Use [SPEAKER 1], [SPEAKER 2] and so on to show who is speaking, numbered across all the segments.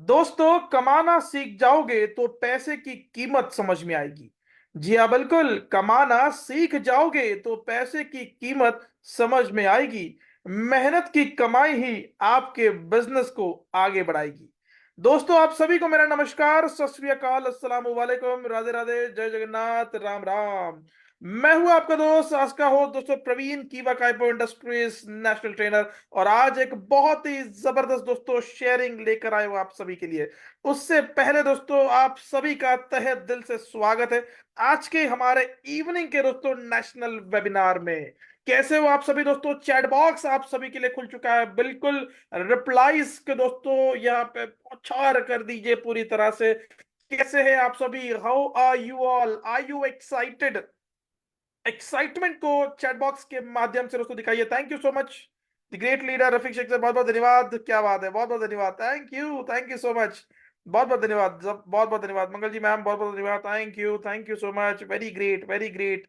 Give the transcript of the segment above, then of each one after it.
[SPEAKER 1] दोस्तों, कमाना सीख जाओगे तो पैसे की कीमत समझ में आएगी। जी हाँ, बिल्कुल, कमाना सीख जाओगे तो पैसे की कीमत समझ में आएगी। मेहनत की कमाई ही आपके बिजनेस को आगे बढ़ाएगी। दोस्तों, आप सभी को मेरा नमस्कार, सत श्री अकाल, अस्सलाम वालेकुम, राधे राधे, जय जगन्नाथ, राम राम। मैं हूं आपका दोस्त, आज का हो दोस्तों प्रवीण, कीवा काइपो इंडस्ट्रीज नेशनल ट्रेनर। और आज एक बहुत ही जबरदस्त दोस्तों शेयरिंग लेकर आए हो आप सभी के लिए। उससे पहले दोस्तों, आप सभी का तहे दिल से स्वागत है आज के हमारे इवनिंग के दोस्तों नेशनल वेबिनार में। कैसे हो आप सभी दोस्तों? चैट बॉक्स आप सभी के लिए खुल चुका है, बिल्कुल। रिप्लाईज के दोस्तों यहाँ पे उछार कर दीजिए पूरी तरह से। कैसे हैं आप सभी? How are you all? Are you excited? Excitement को चैट बॉक्स के माध्यम से दोस्तों दिखाइए। Thank you so much the great leader Rafiq Shaikh sir, बहुत बहुत धन्यवाद। क्या बात है, बहुत बहुत धन्यवाद, थैंक यू सो मच। बहुत बहुत धन्यवाद, बहुत बहुत धन्यवाद मंगल जी मैम, बहुत बहुत धन्यवाद, thank you so much, very great, very great.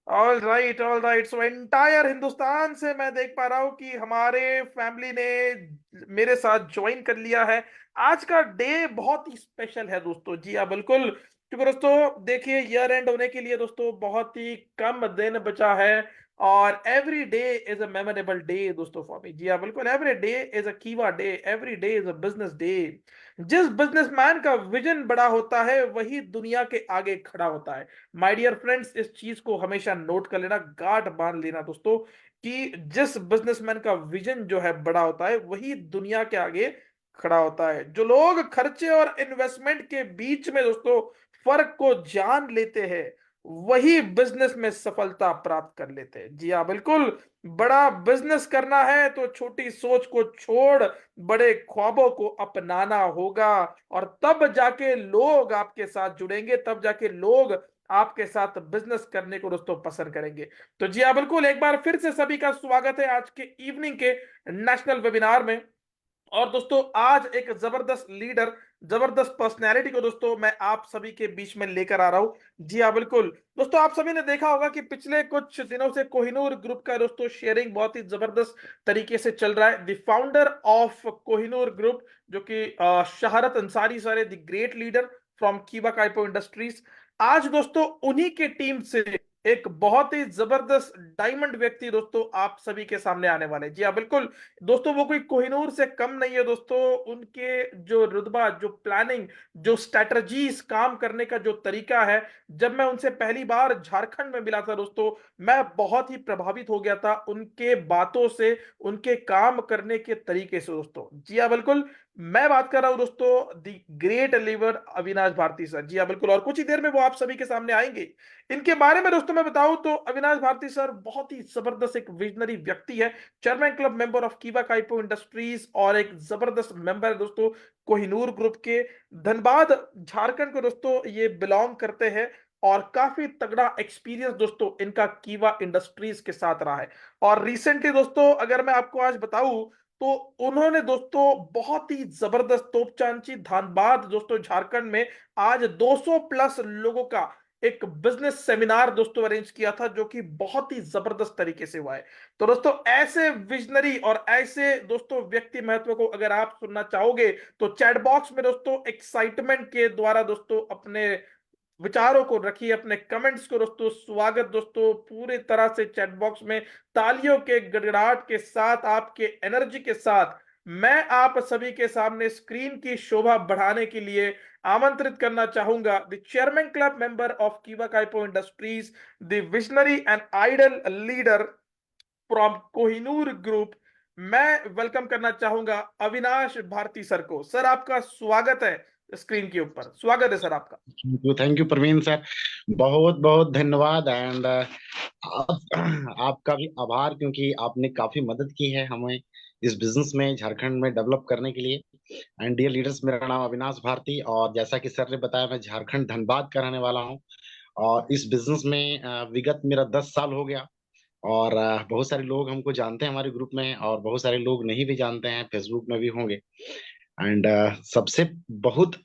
[SPEAKER 1] All right, all right. So entire Hindustan से मैं देख पा रहा हूं कि हमारे फैमिली ने मेरे साथ ज्वाइन कर लिया है। आज का डे बहुत ही स्पेशल है दोस्तों। जी हाँ, बिल्कुल, क्योंकि दोस्तों देखिए, ईयर एंड होने के लिए दोस्तों बहुत ही कम दिन बचा है। और every day is a memorable day दोस्तों फॉर मी। जी हाँ, बिल्कुल, एवरी डे इज अ कीवा day, every day is a business day. जिस बिजनेसमैन का विजन बड़ा होता है वही दुनिया के आगे खड़ा होता है। माय डियर फ्रेंड्स, इस चीज को हमेशा नोट कर लेना, गांठ बांध लेना दोस्तों, कि जिस बिजनेसमैन का विजन जो है बड़ा होता है वही दुनिया के आगे खड़ा होता है। जो लोग खर्चे और इन्वेस्टमेंट के बीच में दोस्तों फर्क को जान लेते हैं वही बिजनेस में सफलता प्राप्त कर लेते हैं। जी हाँ, बिल्कुल। बड़ा बिजनेस करना है तो छोटी सोच को छोड़ बड़े ख्वाबों को अपनाना होगा। और तब जाके लोग आपके साथ जुड़ेंगे, तब जाके लोग आपके साथ बिजनेस करने को दोस्तों पसंद करेंगे। तो जी हाँ, बिल्कुल, एक बार फिर से सभी का स्वागत है आज के इवनिंग के नेशनल वेबिनार में। और दोस्तों, आज एक जबरदस्त लीडर, जबरदस्त पर्सनैलिटी को दोस्तों मैं आप सभी के बीच में लेकर आ रहा हूं। जी हाँ, बिल्कुल। दोस्तों, आप सभी ने देखा होगा कि पिछले कुछ दिनों से कोहिनूर ग्रुप का दोस्तों शेयरिंग बहुत ही जबरदस्त तरीके से चल रहा है। The founder of Kohinoor group, जो कि शहरत अंसारी सर है, द ग्रेट लीडर फ्रॉम कीवा काइपो इंडस्ट्रीज, आज दोस्तों उन्हीं के टीम से एक बहुत ही जबरदस्त डायमंड व्यक्ति दोस्तों आप सभी के सामने आने वाले हैं। जी हाँ, बिल्कुल दोस्तों, वो कोई कोहिनूर से कम नहीं है दोस्तों। उनके जो रुतबा, जो प्लानिंग, जो स्ट्रेटजीज, काम करने का जो तरीका है, जब मैं उनसे पहली बार झारखंड में मिला था दोस्तों, मैं बहुत ही प्रभावित हो गया था उनके बातों से, उनके काम करने के तरीके से दोस्तों। जी हाँ, बिल्कुल, मैं बात कर रहा हूं दोस्तों दी ग्रेट लीवर अविनाश भारती सर। जी हाँ, बिल्कुल, और कुछ ही देर में वो आप सभी के सामने आएंगे। इनके बारे में दोस्तों मैं बताऊं तो अविनाश भारती सर बहुत ही जबरदस्त एक विजनरी व्यक्ति है, चेयरमैन क्लब मेंबर ऑफ कीवा काइपो इंडस्ट्रीज, और एक जबरदस्त मेंबर है दोस्तों कोहिनूर ग्रुप के। धनबाद झारखंड को दोस्तों ये बिलोंग करते हैं। और काफी तगड़ा एक्सपीरियंस दोस्तों इनका कीवा इंडस्ट्रीज के साथ रहा है। और रिसेंटली दोस्तों अगर मैं आपको आज बताऊं तो उन्होंने दोस्तों बहुत ही जबरदस्त तोपचांची धनबाद दोस्तों झारखंड में आज 200 प्लस लोगों का एक बिजनेस सेमिनार दोस्तों अरेंज किया था, जो कि बहुत ही जबरदस्त तरीके से हुआ है। तो दोस्तों ऐसे विजनरी और ऐसे दोस्तों व्यक्ति महत्व को अगर आप सुनना चाहोगे तो चैट बॉक्स में दोस्तों एक्साइटमेंट के द्वारा दोस्तों अपने विचारों को रखिए, अपने कमेंट्स को दोस्तों। स्वागत दोस्तों पूरी तरह से चैट बॉक्स में तालियों के गड़गड़ाहट के साथ, आपके एनर्जी के साथ मैं आप सभी के सामने स्क्रीन की शोभा बढ़ाने के लिए आमंत्रित करना चाहूंगा the chairman club member of कीवा काइपो industries, the visionary and idol leader from Kohinoor group. मैं वेलकम करना चाहूंगा अविनाश भारती सर को। सर, आपका स्वागत है स्क्रीन के ऊपर, स्वागत है सर आपका।
[SPEAKER 2] Thank you Praveen sir. बहुत बहुत धन्यवाद। एंड आपका भी आभार, क्योंकि आपने काफी मदद की है हमें इस बिजनेस में झारखंड में डेवलप करने के लिए। एंड डियर लीडर्स, मेरा नाम अविनाश भारती, और जैसा कि सर ने बताया, मैं झारखंड धनबाद का रहने वाला हूँ। और इस बिजनेस में विगत मेरा 10 साल हो गया। और बहुत सारे लोग हमको जानते हैं हमारे ग्रुप में, और बहुत सारे लोग नहीं भी जानते हैं, फेसबुक में भी होंगे। एंड सबसे बहुत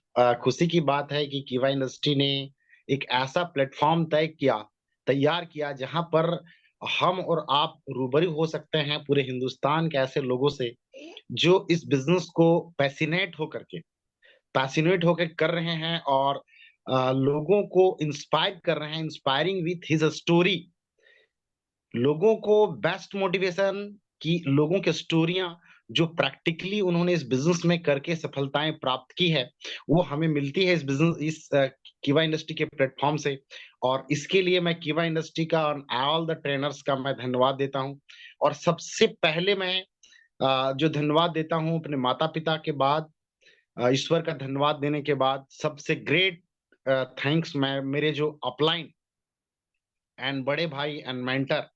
[SPEAKER 2] खुशी की बात है कि कीवा इंडस्ट्री ने एक ऐसा प्लेटफॉर्म तैयार किया जहां पर हम और आप रूबरू हो सकते हैं पूरे हिंदुस्तान के ऐसे लोगों से जो इस बिजनेस को पैसिनेट हो करके पैसिनेट होकर कर रहे हैं और लोगों को इंस्पायर कर रहे हैं, इंस्पायरिंग विथ हिज स्टोरी। लोगों को बेस्ट मोटिवेशन की, लोगों की स्टोरियां जो प्रैक्टिकली उन्होंने इस बिजनेस में करके सफलताएं प्राप्त की है, वो हमें मिलती है इस बिजनेस, इस कीवा इंडस्ट्री के प्लेटफॉर्म से। और इसके लिए मैं कीवा इंडस्ट्री का और ऑल द ट्रेनर्स का मैं धन्यवाद देता हूं। और सबसे पहले मैं जो धन्यवाद देता हूं अपने माता पिता के बाद, ईश्वर का धन्यवाद देने के बाद, सबसे ग्रेट थैंक्स मैं मेरे जो अपलाइन एंड बड़े भाई एंड मेंटर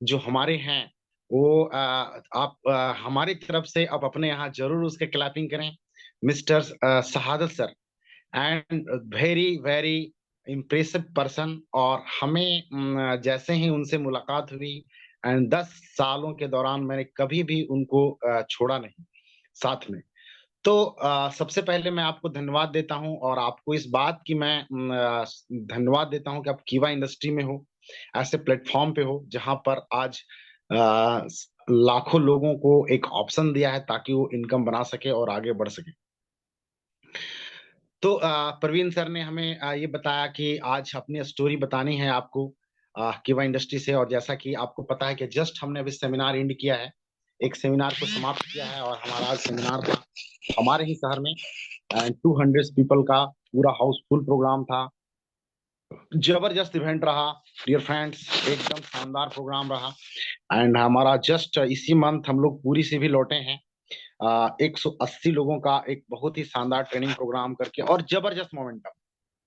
[SPEAKER 2] जो हमारे हैं, वो आप हमारी तरफ से आप अपने यहाँ जरूर उसके क्लैपिंग करें। मिस्टर शहादत sir, and very very impressive person. और हमें जैसे ही उनसे मुलाकात हुई एंड 10 सालों के दौरान मैंने कभी भी उनको छोड़ा नहीं साथ में। तो सबसे पहले मैं आपको धन्यवाद देता हूं और आपको इस बात की मैं धन्यवाद देता हूं कि आप कीवा इंडस्ट्री में हो, ऐसे प्लेटफॉर्म पे हो जहां पर आज लाखों लोगों को एक ऑप्शन दिया है ताकि वो इनकम बना सके और आगे बढ़ सके। तो प्रवीण सर ने हमें ये बताया कि आज अपनी स्टोरी बतानी है आपको कीवा इंडस्ट्री से। और जैसा कि आपको पता है कि जस्ट हमने अभी सेमिनार एंड किया है, एक सेमिनार को समाप्त किया है और हमारा आज सेमिनार था हमारे ही शहर में, 200 पीपल का पूरा हाउसफुल प्रोग्राम था। जबरदस्त इवेंट रहा डियर फ्रेंड्स, एकदम शानदार प्रोग्राम रहा। एंड हमारा जस्ट इसी मंथ हम लोग पूरी से भी लौटे हैं 180 लोगों का एक बहुत ही शानदार ट्रेनिंग प्रोग्राम करके, और जबरदस्त मोमेंटम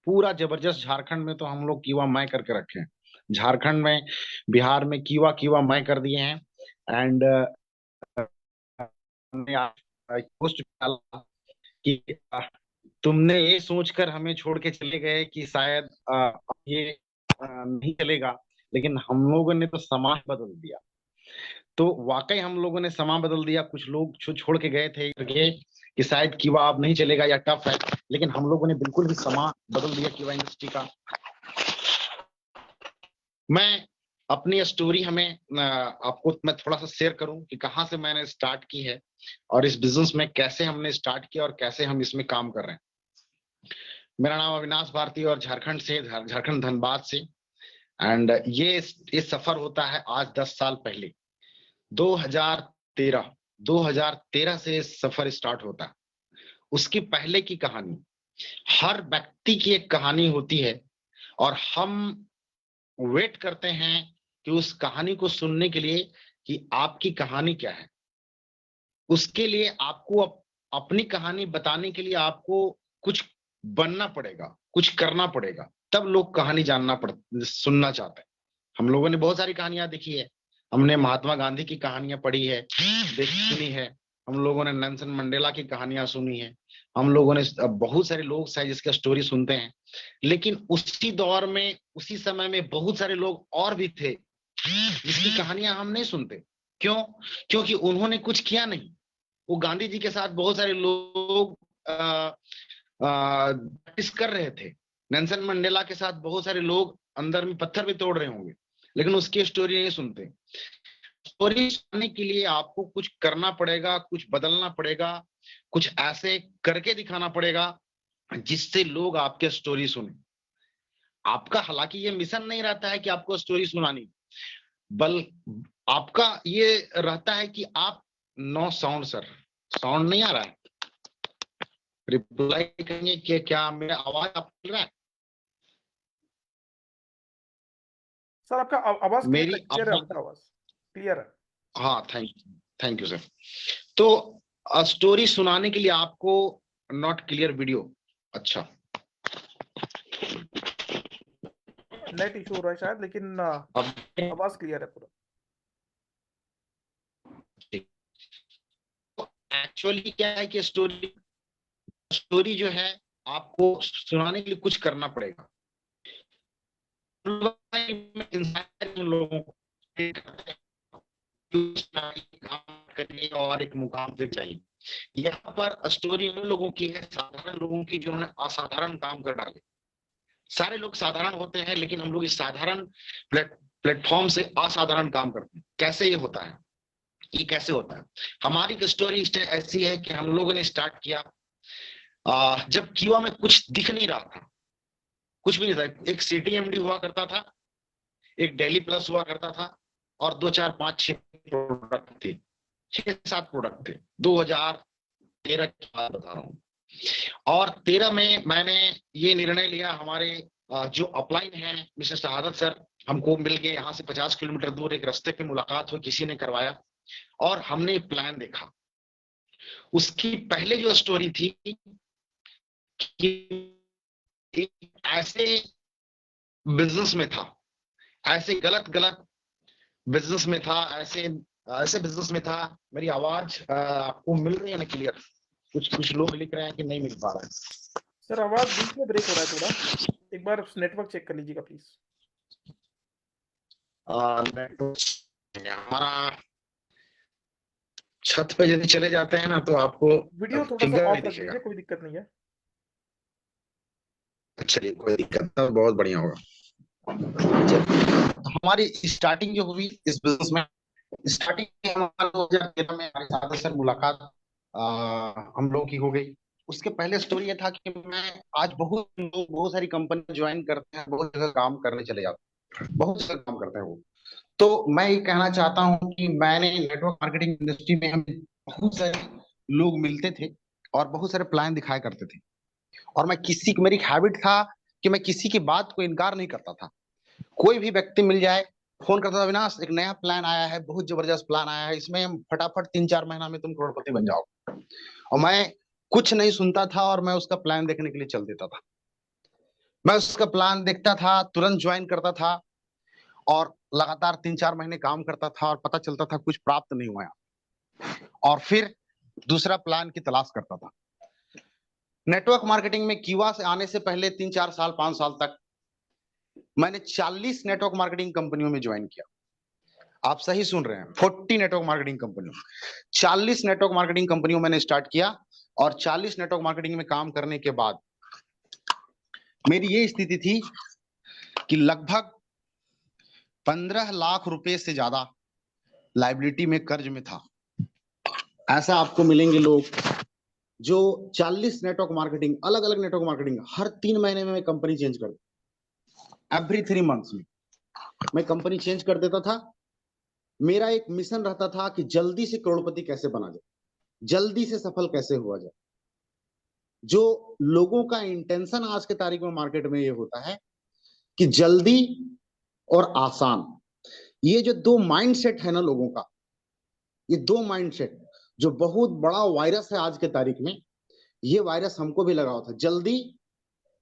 [SPEAKER 2] पूरा जबरदस्त। झारखंड में तो हम लोग कीवा मैं करके रखे हैं, झारखंड में बिहार में कीवा कीवा मैं कर दिए हैं। एंड पोस्ट कि तुमने ये सोचकर हमें छोड़ के चले गए कि शायद ये नहीं चलेगा, लेकिन हम लोगों ने तो समाज बदल दिया। तो वाकई हम लोगों ने समाज बदल दिया। कुछ लोग छोड़ के गए थे कि शायद कीवा अब नहीं चलेगा या टफ है, लेकिन हम लोगों ने बिल्कुल भी समाज बदल दिया कीवा इंडस्ट्री का। मैं अपनी स्टोरी हमें आपको मैं थोड़ा सा शेयर करूं कि कहां से मैंने स्टार्ट की है और इस बिजनेस में कैसे हमने स्टार्ट किया और कैसे हम इसमें काम कर रहे हैं। मेरा नाम अविनाश भारती और झारखंड से, झारखंड धनबाद से। एंड ये सफर होता है आज 10 साल पहले, 2013 2013 से सफर स्टार्ट होता है। उसकी पहले की कहानी, हर व्यक्ति की एक कहानी होती है और हम वेट करते हैं कि उस कहानी को सुनने के लिए कि आपकी कहानी क्या है। उसके लिए आपको अपनी कहानी बताने के लिए आपको कुछ बनना पड़ेगा, कुछ करना पड़ेगा, तब लोग कहानी सुनना चाहते हैं। हम लोगों ने बहुत सारी कहानियां देखी है, हमने महात्मा गांधी की कहानियां पढ़ी है, सुनी है, हम लोगों ने नेल्सन मंडेला की कहानियां सुनी है, हम लोगों ने बहुत सारे लोग शायद जिसका स्टोरी सुनते हैं। लेकिन उसी दौर में, उसी समय में बहुत सारे लोग और भी थे जिसकी कहानियां हम नहीं सुनते। क्यों? क्योंकि उन्होंने कुछ किया नहीं। वो गांधी जी के साथ बहुत सारे लोग प्रैक्टिस कर रहे थे, नेल्सन मंडेला के साथ बहुत सारे लोग अंदर में पत्थर भी तोड़ रहे होंगे, लेकिन उसकी स्टोरी नहीं सुनते। स्टोरी सुनने के लिए आपको कुछ करना पड़ेगा, कुछ बदलना पड़ेगा, कुछ ऐसे करके दिखाना पड़ेगा जिससे लोग आपके स्टोरी सुने। आपका हालांकि ये मिशन नहीं रहता है कि आपको स्टोरी सुनानी, बल आपका ये रहता है कि आप, नो साउंड सर, साउंड नहीं आ रहा है, रिप्लाई करेंगे कि क्या मेरा आवाज आप मिल रहा है?
[SPEAKER 1] सर आपका आवाज
[SPEAKER 2] मेरी
[SPEAKER 1] क्लियर है, आपका आवाज क्लियर है।
[SPEAKER 2] हाँ, थैंक यू सर। तो स्टोरी सुनाने के लिए आपको नॉट क्लियर वीडियो, अच्छा
[SPEAKER 1] नेट इशू हो रहा है शायद, लेकिन आवाज क्लियर है पूरा।
[SPEAKER 2] एक्चुअली क्या है कि स्टोरी जो है आपको सुनाने के लिए कुछ करना पड़ेगा। लोगों को करने और एक मुकाम पे चाहिए। यहाँ पर स्टोरी उन लोगों की है, साधारण लोगों की, जिन्होंने असाधारण काम कर डाले। सारे लोग साधारण होते हैं, लेकिन हम लोग इस साधारण प्लेटफॉर्म से असाधारण काम करते हैं। कैसे ये होता है? ये कैसे होता है? हमारी स्टोरी ऐसी है कि हम लोगों ने स्टार्ट किया जब कीवा में कुछ दिख नहीं रहा था, कुछ भी नहीं था। एक सीटीएमडी हुआ करता था, एक डेली प्लस हुआ करता था, और 2 4 5 6 प्रोडक्ट थे, 6 7 प्रोडक्ट थे। 2013 की बात बता रहा हूँ। और 13 में मैंने ये निर्णय लिया, हमारे जो अपलाइन है मिस्टर शहादत सर, हमको मिल गए। यहाँ से 50 किलोमीटर दूर एक रास्ते पे मुलाकात हुई, किसी ने करवाया, और हमने प्लान देखा। उसकी पहले जो स्टोरी थी कि एक ऐसे बिजनेस में था, ऐसे गलत गलत बिजनेस में था, ऐसे ऐसे बिजनेस में था। मेरी आवाज आपको मिल रही है ना क्लियर? कुछ कुछ लोग लिख रहे हैं कि नहीं मिल पा रहा है।
[SPEAKER 1] सर आवाज बीच में ब्रेक हो रहा है थोड़ा, एक बार नेटवर्क चेक कर लीजिएगा प्लीज।
[SPEAKER 2] नेटवर्क हमारा छत पे यदि चले जाते हैं ना तो आपको
[SPEAKER 1] वीडियो थोड़ा सा
[SPEAKER 2] फिगर नहीं
[SPEAKER 1] ऑफ रख
[SPEAKER 2] दिखेगा।
[SPEAKER 1] दीजिए, कोई दिक्कत नहीं है।
[SPEAKER 2] चलिए, कोई दिक्कत नहीं, बहुत बढ़िया होगा। चलिए, तो हमारी स्टार्टिंग जो हुई इस बिजनेस में, स्टार्टिंग में हमारा 2013 में हमारे साथ सर मुलाकात हम लोगों की हो गई। उसके पहले स्टोरी ये था कि मैं, आज बहुत लोग बहुत सारी कंपनी ज्वाइन करते हैं, बहुत जगह काम करने चले जाते हैं, बहुत सारा काम करते हैं वो। तो मैं ये कहना चाहता हूँ कि मैंने नेटवर्क मार्केटिंग इंडस्ट्री में हमें बहुत सारे लोग मिलते थे और बहुत सारे प्लान दिखाया करते थे। और मैं किसी, मेरी हैबिट था कि मैं किसी की बात को इनकार नहीं करता था। कोई भी व्यक्ति मिल जाए, फोन करता था, अविनाश एक नया प्लान आया है, बहुत जबरदस्त प्लान आया है, इसमें हम फटाफट 3 4 महीना में तुम करोड़पति बन जाओगे। और मैं कुछ नहीं सुनता था और मैं उसका प्लान देखने के लिए चल देता था। मैं उसका प्लान देखता था, तुरंत ज्वाइन करता था, और लगातार 3 4 महीने काम करता था और पता चलता था कुछ प्राप्त नहीं हुआ। और फिर दूसरा प्लान की तलाश करता था। नेटवर्क मार्केटिंग में कीवा से आने से पहले 3 4 साल 5 साल तक मैंने 40 नेटवर्क मार्केटिंग कंपनियों में ज्वाइन किया। आप सही सुन रहे हैं, 40 नेटवर्क मार्केटिंग कंपनियों, 40 नेटवर्क मार्केटिंग कंपनियों मैंने स्टार्ट किया। और 40 नेटवर्क मार्केटिंग में काम करने के बाद मेरी ये स्थिति थी कि लगभग 15 लाख रुपए से ज्यादा लाइबिलिटी में, कर्ज में था। ऐसा आपको मिलेंगे लोग जो 40 नेटवर्क मार्केटिंग, अलग अलग नेटवर्क मार्केटिंग, हर 3 महीने में मैं कंपनी चेंज कर, एवरी 3 मंथ्स में मैं कंपनी चेंज कर देता था। मेरा एक मिशन रहता था कि जल्दी से करोड़पति कैसे बना जाए, जल्दी से सफल कैसे हुआ जाए। जो लोगों का इंटेंशन आज के तारीख में मार्केट में ये होता है कि जल्दी और आसान, ये जो दो माइंडसेट है ना लोगों का, ये दो माइंडसेट जो बहुत बड़ा वायरस है आज के तारीख में, ये वायरस हमको भी लगा हुआ था, जल्दी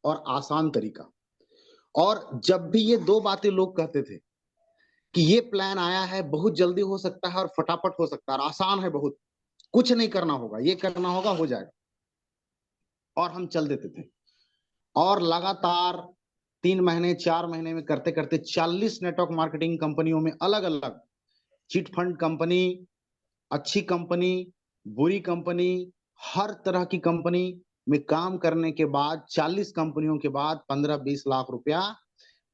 [SPEAKER 2] और आसान तरीका। और जब भी ये दो बातें लोग कहते थे कि ये प्लान आया है, बहुत जल्दी हो सकता है और फटाफट हो सकता है, आसान है, बहुत कुछ नहीं करना होगा, ये करना होगा, हो जाएगा, और हम चल देते थे। और लगातार 3 महीने 4 महीने में करते करते 40 नेटवर्क मार्केटिंग कंपनियों में, अलग अलग चिट फंड कंपनी, अच्छी कंपनी, बुरी कंपनी, हर तरह की कंपनी में काम करने के बाद 40 कंपनियों के बाद 15 20 लाख रुपया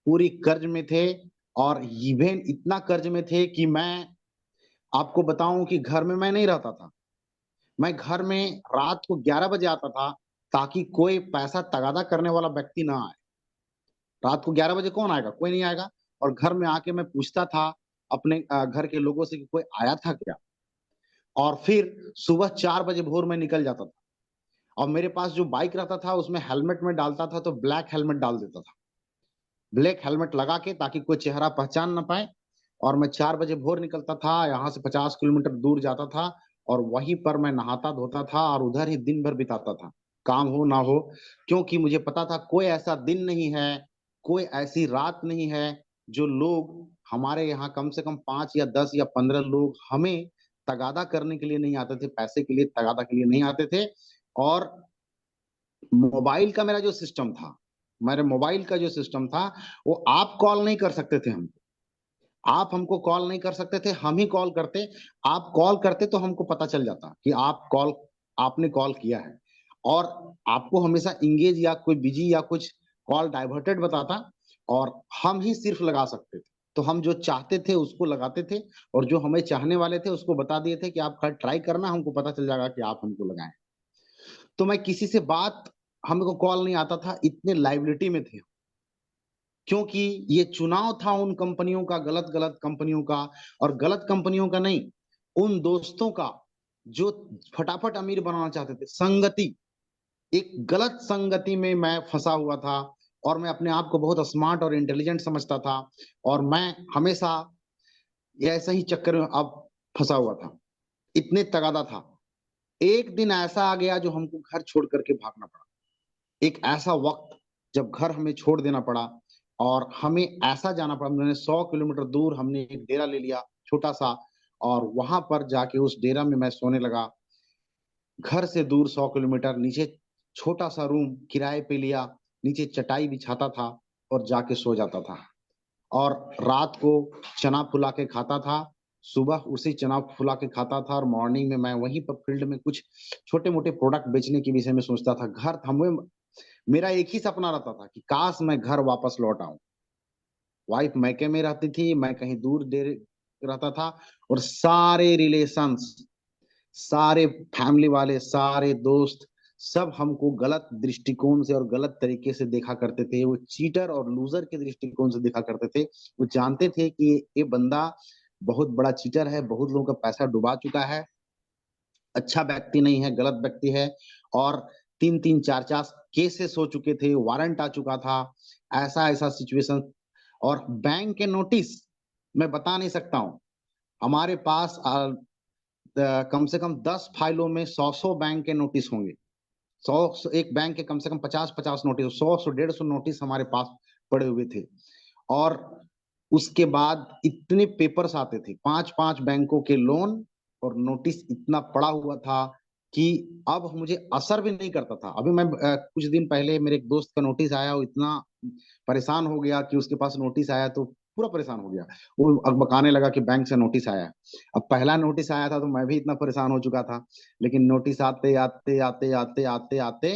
[SPEAKER 2] पूरी कर्ज में थे। और इवन इतना कर्ज में थे कि मैं आपको बताऊं कि घर में मैं नहीं रहता था। मैं घर में रात को 11 बजे आता था ताकि कोई पैसा तगादा करने वाला व्यक्ति ना आए। रात को 11 बजे कौन आएगा? कोई नहीं आएगा। और घर में आके मैं पूछता था अपने घर के लोगों से कि कोई आया था क्या। और फिर सुबह 4 बजे भोर में निकल जाता था। और मेरे पास जो बाइक रहता था उसमें हेलमेट में डालता था, तो ब्लैक हेलमेट डाल देता था, ब्लैक हेलमेट लगा के, ताकि कोई चेहरा पहचान ना पाए। और मैं 4 बजे भोर निकलता था, यहाँ से 50 किलोमीटर दूर जाता था, और वहीं पर मैं नहाता धोता था और उधर ही दिन भर बिताता था, काम हो ना हो। क्योंकि मुझे पता था कोई ऐसा दिन नहीं है, कोई ऐसी रात नहीं है जो लोग हमारे यहाँ, कम से कम 5 या 10 या 15 लोग हमें तगादा करने के लिए नहीं आते थे, पैसे के लिए तगादा के लिए नहीं आते थे। और मोबाइल का मेरा जो सिस्टम था, मेरे मोबाइल का जो सिस्टम था, वो आप कॉल नहीं कर सकते थे हमको, आप हमको कॉल नहीं कर सकते थे, हम ही कॉल करते। आप कॉल करते तो हमको पता चल जाता कि आपने कॉल किया है। और आपको हमेशा इंगेज या कोई बिजी या कुछ कॉल डाइवर्टेड बताता, और हम ही सिर्फ लगा सकते थे। तो हम जो चाहते थे उसको लगाते थे, और जो हमें चाहने वाले थे उसको बता दिए थे कि आप ट्राई करना, हमको पता चल जाएगा कि आप हमको लगाएं। तो मैं किसी से बात, हमको कॉल नहीं आता था, इतने लाइबिलिटी में थे। क्योंकि ये चुनाव था उन कंपनियों का, गलत गलत कंपनियों का, और गलत कंपनियों का नहीं, उन दोस्तों का जो फटाफट अमीर बनाना चाहते थे। संगति, एक गलत संगति में मैं फंसा हुआ था, और मैं अपने आप को बहुत स्मार्ट और इंटेलिजेंट समझता था, और मैं हमेशा ये ऐसा ही चक्कर में अब फंसा हुआ था, इतने तगादा था। एक दिन ऐसा आ गया जो हमको घर छोड़ करके भागना पड़ा। एक ऐसा वक्त जब घर हमें छोड़ देना पड़ा, और हमें ऐसा जाना पड़ा, मैंने 100 किलोमीटर दूर हमने एक डेरा ले लिया, छोटा सा, और वहां पर जाके उस डेरा में मैं सोने लगा। घर से दूर 100 किलोमीटर नीचे, छोटा सा रूम किराए पे लिया, नीचे चटाई बिछाता था और जाके सो जाता था। और रात को चना फुला के खाता था, सुबह उसी चना फुला के खाता था, और मॉर्निंग में मैं वहीं पर फील्ड में कुछ छोटे मोटे प्रोडक्ट बेचने के विषय में सोचता था। घर हमें, मेरा एक ही सपना रहता था कि काश मैं घर वापस लौट आऊं। वाइफ मैके में रहती थी, मैं कहीं दूर दे रहता था, और सारे रिलेशंस, सारे फैमिली वाले, सारे दोस्त, सब हमको गलत दृष्टिकोण से और गलत तरीके से देखा करते थे। वो चीटर और लूजर के दृष्टिकोण से देखा करते थे। वो जानते थे कि ये बंदा बहुत बड़ा चीटर है, बहुत लोगों का पैसा डुबा चुका है, अच्छा व्यक्ति नहीं है, गलत व्यक्ति है। और तीन तीन चार चार केसेस हो चुके थे, वारंट आ चुका था, ऐसा ऐसा सिचुएशन। और बैंक के नोटिस मैं बता नहीं सकता हूँ। हमारे पास कम से कम 10 फाइलों में 100 बैंक के नोटिस होंगे। 100, एक बैंक के कम से कम 50 नोटिस, 100 150 नोटिस हमारे पास पड़े हुए थे। और उसके बाद इतने पेपर्स आते थे, 5 5 बैंकों के लोन, और नोटिस इतना पड़ा हुआ था कि अब मुझे असर भी नहीं करता था। अभी मैं कुछ दिन पहले मेरे एक दोस्त का नोटिस आया, वो इतना परेशान हो गया कि उसके पास नोटिस आया, तो पूरा परेशान हो गया। वो अकबकाने लगा कि बैंक से नोटिस आया। अब पहला नोटिस आया था तो मैं भी इतना परेशान हो चुका था, लेकिन नोटिस आते आते आते आते आते आते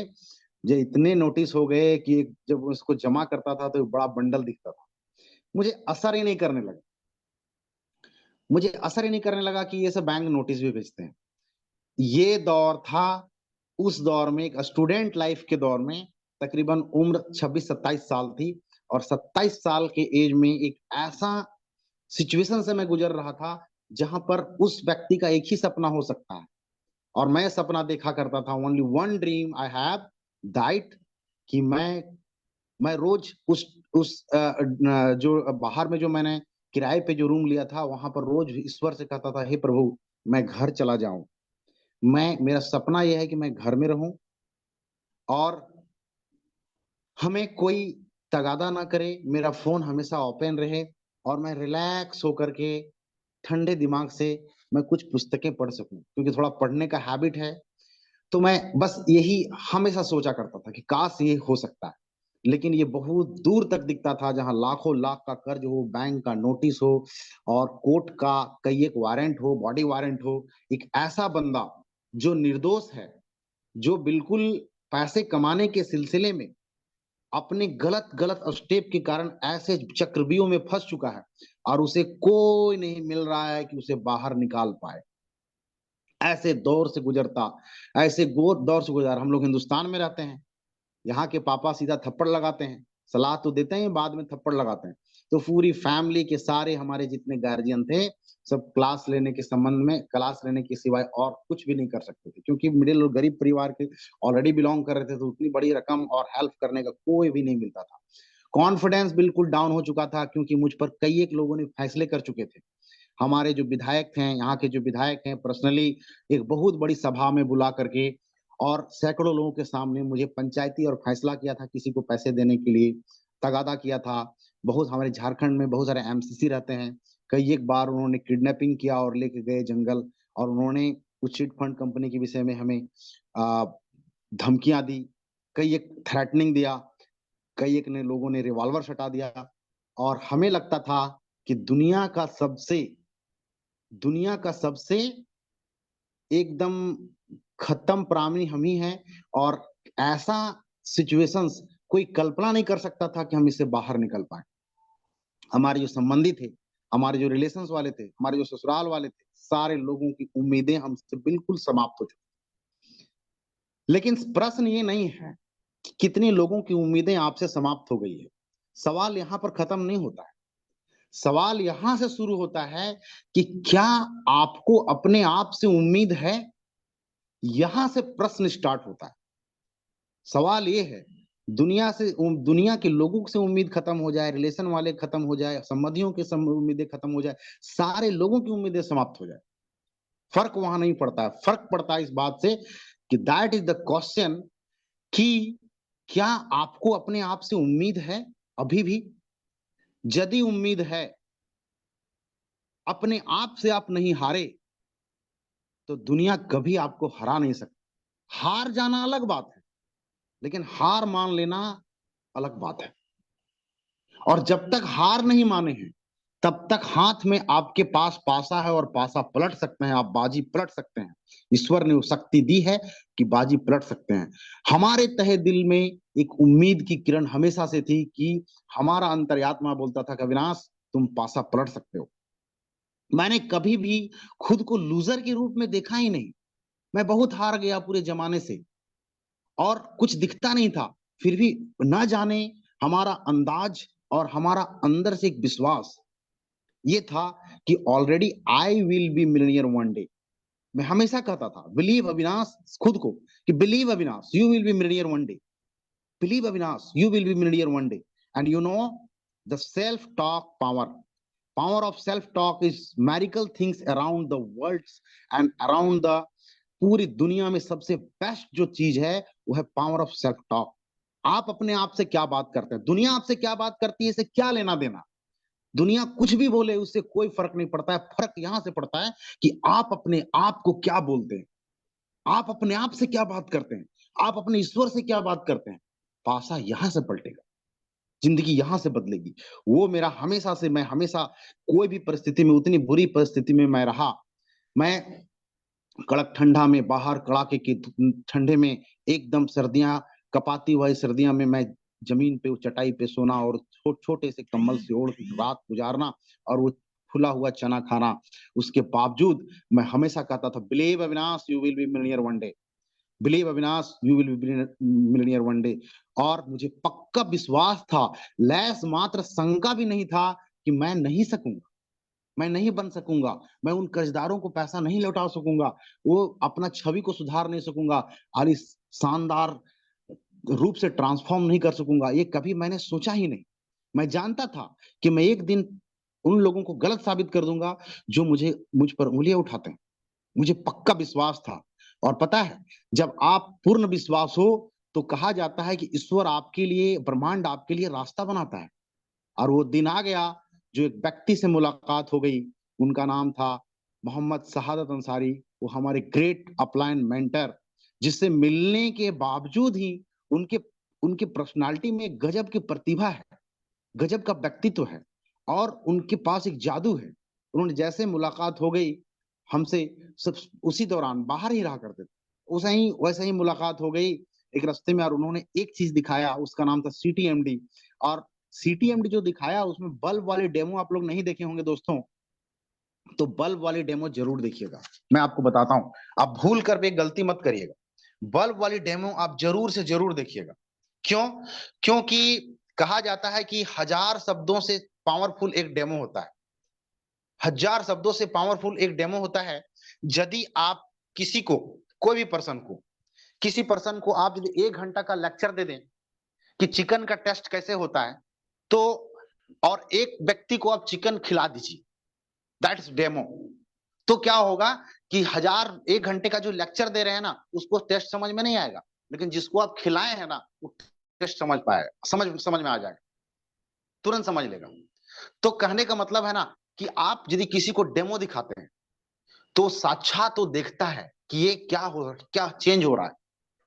[SPEAKER 2] ये इतने नोटिस हो गए कि जब उसको जमा करता था तो बड़ा बंडल दिखता था। मुझे असर ही नहीं करने लगा, मुझे असर ही नहीं करने लगा कि ये सब बैंक नोटिस भी भेजते हैं। ये दौर था, उस दौर में, एक स्टूडेंट लाइफ के दौर में, तकरीबन उम्र 26 27 साल थी, और 27 साल के एज में एक ऐसा सिचुएशन से मैं गुजर रहा था जहां पर उस व्यक्ति का एक ही सपना हो सकता है। और मैं सपना देखा करता था, only one dream I have, that, कि मैं रोज जो बाहर में जो मैंने किराए पे जो रूम लिया था, वहां पर रोज ईश्वर से कहता था, हे प्रभु, मैं घर चला जाऊं। मेरा सपना यह है कि मैं घर में रहूं, और हमें कोई तगादा ना करे, मेरा फोन हमेशा ओपन रहे, और मैं रिलैक्स होकर के ठंडे दिमाग से मैं कुछ पुस्तकें पढ़ सकूं, क्योंकि थोड़ा पढ़ने का हैबिट है। तो मैं बस यही हमेशा सोचा करता था कि काश ये हो सकता है। लेकिन ये बहुत दूर तक दिखता था, जहां लाखों लाख का कर्ज हो, बैंक का नोटिस हो, और कोर्ट का कई एक वारंट हो, बॉडी वारंट हो। एक ऐसा बंदा जो निर्दोष है, जो बिल्कुल पैसे कमाने के सिलसिले में अपने गलत गलत स्टेप के कारण ऐसे चक्रव्यूह में फंस चुका है, और उसे कोई नहीं मिल रहा है कि उसे बाहर निकाल पाए। ऐसे दौर से गुजरता, ऐसे गोर दौर से गुजार, हम लोग हिंदुस्तान में रहते हैं, यहाँ के पापा सीधा थप्पड़ लगाते हैं, सलाह तो देते हैं, बाद में थप्पड़ लगाते हैं। तो पूरी फैमिली के सारे हमारे जितने गार्जियन थे, सब क्लास लेने के संबंध में, क्लास लेने के सिवाय और कुछ भी नहीं कर सकते थे, क्योंकि मिडिल और गरीब परिवार के ऑलरेडी बिलोंग कर रहे थे, तो उतनी बड़ी रकम और हेल्प करने का कोई भी नहीं मिलता था। कॉन्फिडेंस बिल्कुल डाउन हो चुका था, क्योंकि मुझ पर कई एक लोगों ने फैसले कर चुके थे। हमारे जो विधायक थे, यहाँ के जो विधायक हैं, पर्सनली एक बहुत बड़ी सभा में बुला करके और सैकड़ों लोगों के सामने मुझे पंचायती और फैसला किया था, किसी को पैसे देने के लिए तगादा किया था। बहुत, हमारे झारखंड में बहुत सारे एमसीसी रहते हैं, कई एक बार उन्होंने किडनैपिंग किया और लेके गए जंगल, और उन्होंने कुछ चिट फंड कंपनी के विषय में हमें धमकियां दी, कई एक थ्रेटनिंग दिया, कई एक ने लोगों ने रिवॉल्वर सटा दिया। और हमें लगता था कि दुनिया का सबसे एकदम खत्म प्राणी हम ही हैं, और ऐसा सिचुएशंस कोई कल्पना नहीं कर सकता था कि हम इससे बाहर निकल पाए। हमारे जो संबंधी थे, हमारे जो रिलेशंस वाले थे, हमारे जो ससुराल वाले थे, सारे लोगों की उम्मीदें हमसे बिल्कुल समाप्त हो चुकी। लेकिन प्रश्न ये नहीं है कि कितने लोगों की उम्मीदें आपसे समाप्त हो गई है। सवाल यहां पर खत्म नहीं होता है। सवाल यहां से शुरू होता है कि क्या आपको अपने आप से उम्मीद है। यहां से प्रश्न स्टार्ट होता है। सवाल ये है, दुनिया के लोगों से उम्मीद खत्म हो जाए, रिलेशन वाले खत्म हो जाए, संबंधियों के उम्मीदें खत्म हो जाए, सारे लोगों की उम्मीदें समाप्त हो जाए, फर्क वहां नहीं पड़ता है। फर्क पड़ता है इस बात से कि दैट इज द क्वेश्चन, कि क्या आपको अपने आप से उम्मीद है अभी भी। यदि उम्मीद है, अपने आप से आप नहीं हारे, तो दुनिया कभी आपको हरा नहीं सकती। हार जाना अलग बात है, लेकिन हार मान लेना अलग बात है। और जब तक हार नहीं माने हैं, तब तक हाथ में आपके पास पासा है और पासा पलट सकते हैं, आप बाजी पलट सकते हैं। ईश्वर ने वो शक्ति दी है कि बाजी पलट सकते हैं। हमारे तहे दिल में एक उम्मीद की किरण हमेशा से थी कि हमारा अंतर्यात्मा बोलता था कि अविनाश, तुम पासा पलट सकते हो। मैंने कभी भी खुद को लूजर के रूप में देखा ही नहीं। मैं बहुत हार गया पूरे जमाने से, और कुछ दिखता नहीं था। फिर भी न जाने हमारा अंदाज और हमारा अंदर से एक विश्वास ये था कि already I will be millionaire one day. मैं हमेशा कहता था, बिलीव अविनाश, खुद को, कि believe Avinash, you will be millionaire one day. Believe Avinash, you will be millionaire one day. And you know, the self talk power, power of self talk is miracle things around the world and around the पूरी दुनिया में सबसे best जो चीज है वो है power of self talk. आप अपने आप से क्या बात करते हैं, दुनिया आपसे क्या बात करती है, इसे क्या लेना देना। दुनिया कुछ भी बोले, उससे कोई फर्क नहीं पड़ता है। फर्क यहां से पड़ता है कि आप अपने आप को क्या बोलते हैं, आप अपने आप से क्या बात करते हैं, आप अपने ईश्वर से क्या बात करते हैं। पासा यहां से पलटेगा, जिंदगी यहां से बदलेगी। वो मेरा हमेशा से, मैं हमेशा कोई भी परिस्थिति में, उतनी बुरी परिस्थिति में मैं रहा, मैं कड़क ठंडा में, बाहर कड़ाके की ठंडे में, एकदम सर्दियां कपाती हुई सर्दियां में मैं जमीन पे चटाई पे सोना और छोटे से कम्बल से ओढ़ रात गुजारना, और वो फुला हुआ चना खाना। उसके बावजूद मैं हमेशा कहता था, believe Avinash, you will be millionaire one day. Believe Avinash, you will be millionaire one day. और मुझे पक्का विश्वास था, लैस मात्र शंका भी नहीं था कि मैं नहीं सकूंगा, मैं नहीं बन सकूंगा, मैं उन कर्जदारों को पैसा नहीं लौटा सकूंगा, वो अपना छवि को सुधार नहीं सकूंगा, और शानदार रूप से ट्रांसफॉर्म नहीं कर सकूंगा। ये कभी मैंने सोचा ही नहीं। मैं जानता था कि मैं एक दिन उन लोगों को गलत साबित कर दूंगा जो मुझ पर उंगलियां उठाते हैं। मुझे पक्का विश्वास था। और पता है, जब आप पूर्ण विश्वास हो, तो कहा जाता है कि ईश्वर आपके लिए, ब्रह्मांड आपके लिए रास्ता बनाता है। और वो दिन आ गया, जो एक व्यक्ति से मुलाकात हो गई। उनका नाम था मोहम्मद शहादत अंसारी। वो हमारे ग्रेट अपलाइन मेंटर, जिससे मिलने के बावजूद ही उनके उनके पर्सनालिटी में गजब की प्रतिभा है, गजब का व्यक्तित्व है, और उनके पास एक जादू है। उन्होंने जैसे मुलाकात हो गई हमसे, सब उसी दौरान बाहर ही रहा करते थे, उसे ही वैसे ही मुलाकात हो गई एक रास्ते में। और उन्होंने एक चीज दिखाया, उसका नाम था सीटीएमडी। और सीटीएमडी जो दिखाया, उसमें बल्ब वाले डेमो आप लोग नहीं देखे होंगे दोस्तों, तो बल्ब वाली डेमो जरूर देखिएगा। मैं आपको बताता हूं, आप भूल कर भी एक गलती मत करिएगा, बल्ब वाली डेमो आप जरूर से जरूर देखिएगा। क्यों? क्योंकि कहा जाता है कि 1000 शब्दों से पावरफुल एक डेमो होता है। 1000 शब्दों से पावरफुल एक डेमो होता है। यदि आप किसी को, कोई भी पर्सन को, किसी पर्सन को आप यदि 1 घंटा का लेक्चर दे दें कि चिकन का टेस्ट कैसे होता है, तो और एक व्यक्ति को आप चिकन खिला दीजिए, दैट इज डेमो। तो क्या होगा कि 1 घंटे का जो लेक्चर दे रहे हैं ना, उसको टेस्ट समझ में नहीं आएगा, लेकिन जिसको आप खिलाए हैं ना, वो टेस्ट समझ पाएगा, समझ में आ जाएगा, तुरंत समझ लेगा। तो कहने का मतलब है ना, कि आप यदि किसी को डेमो दिखाते हैं, तो साक्षात तो देखता है कि ये क्या चेंज हो रहा है।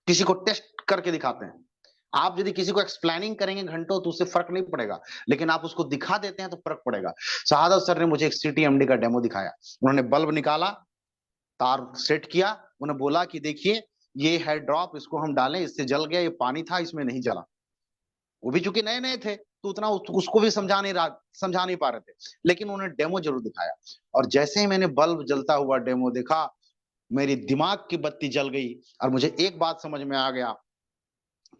[SPEAKER 2] किसी को टेस्ट करके दिखाते हैं। आप यदि किसी को एक्सप्लेनिंग करेंगे घंटों, तो उससे फर्क नहीं पड़ेगा, लेकिन आप उसको दिखा देते हैं तो फर्क पड़ेगा। शहादत सर ने मुझे एक सीटीएमडी का डेमो दिखाया। उन्होंने बल्ब निकाला, तार सेट किया, उन्हें बोला कि देखिए ये है ड्रॉप, इसको हम डालें, इससे जल गया, ये पानी था, इसमें नहीं जला। वो भी चूंकि नए नए थे, तो उतना उसको भी समझा नहीं पा रहे थे, लेकिन उन्होंने डेमो जरूर दिखाया। और जैसे ही मैंने बल्ब जलता हुआ डेमो देखा, मेरी दिमाग की बत्ती जल गई और मुझे एक बात समझ में आ गया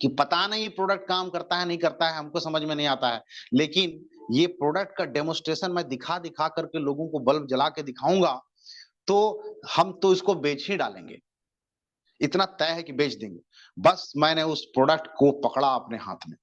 [SPEAKER 2] कि पता नहीं प्रोडक्ट काम करता है नहीं करता है, हमको समझ में नहीं आता है, लेकिन ये प्रोडक्ट का डेमोस्ट्रेशन मैं दिखा दिखा करके लोगों को बल्ब जला के दिखाऊंगा, तो हम तो इसको बेच ही डालेंगे, इतना तय है कि बेच देंगे। बस मैंने उस प्रोडक्ट को पकड़ा अपने हाथ में,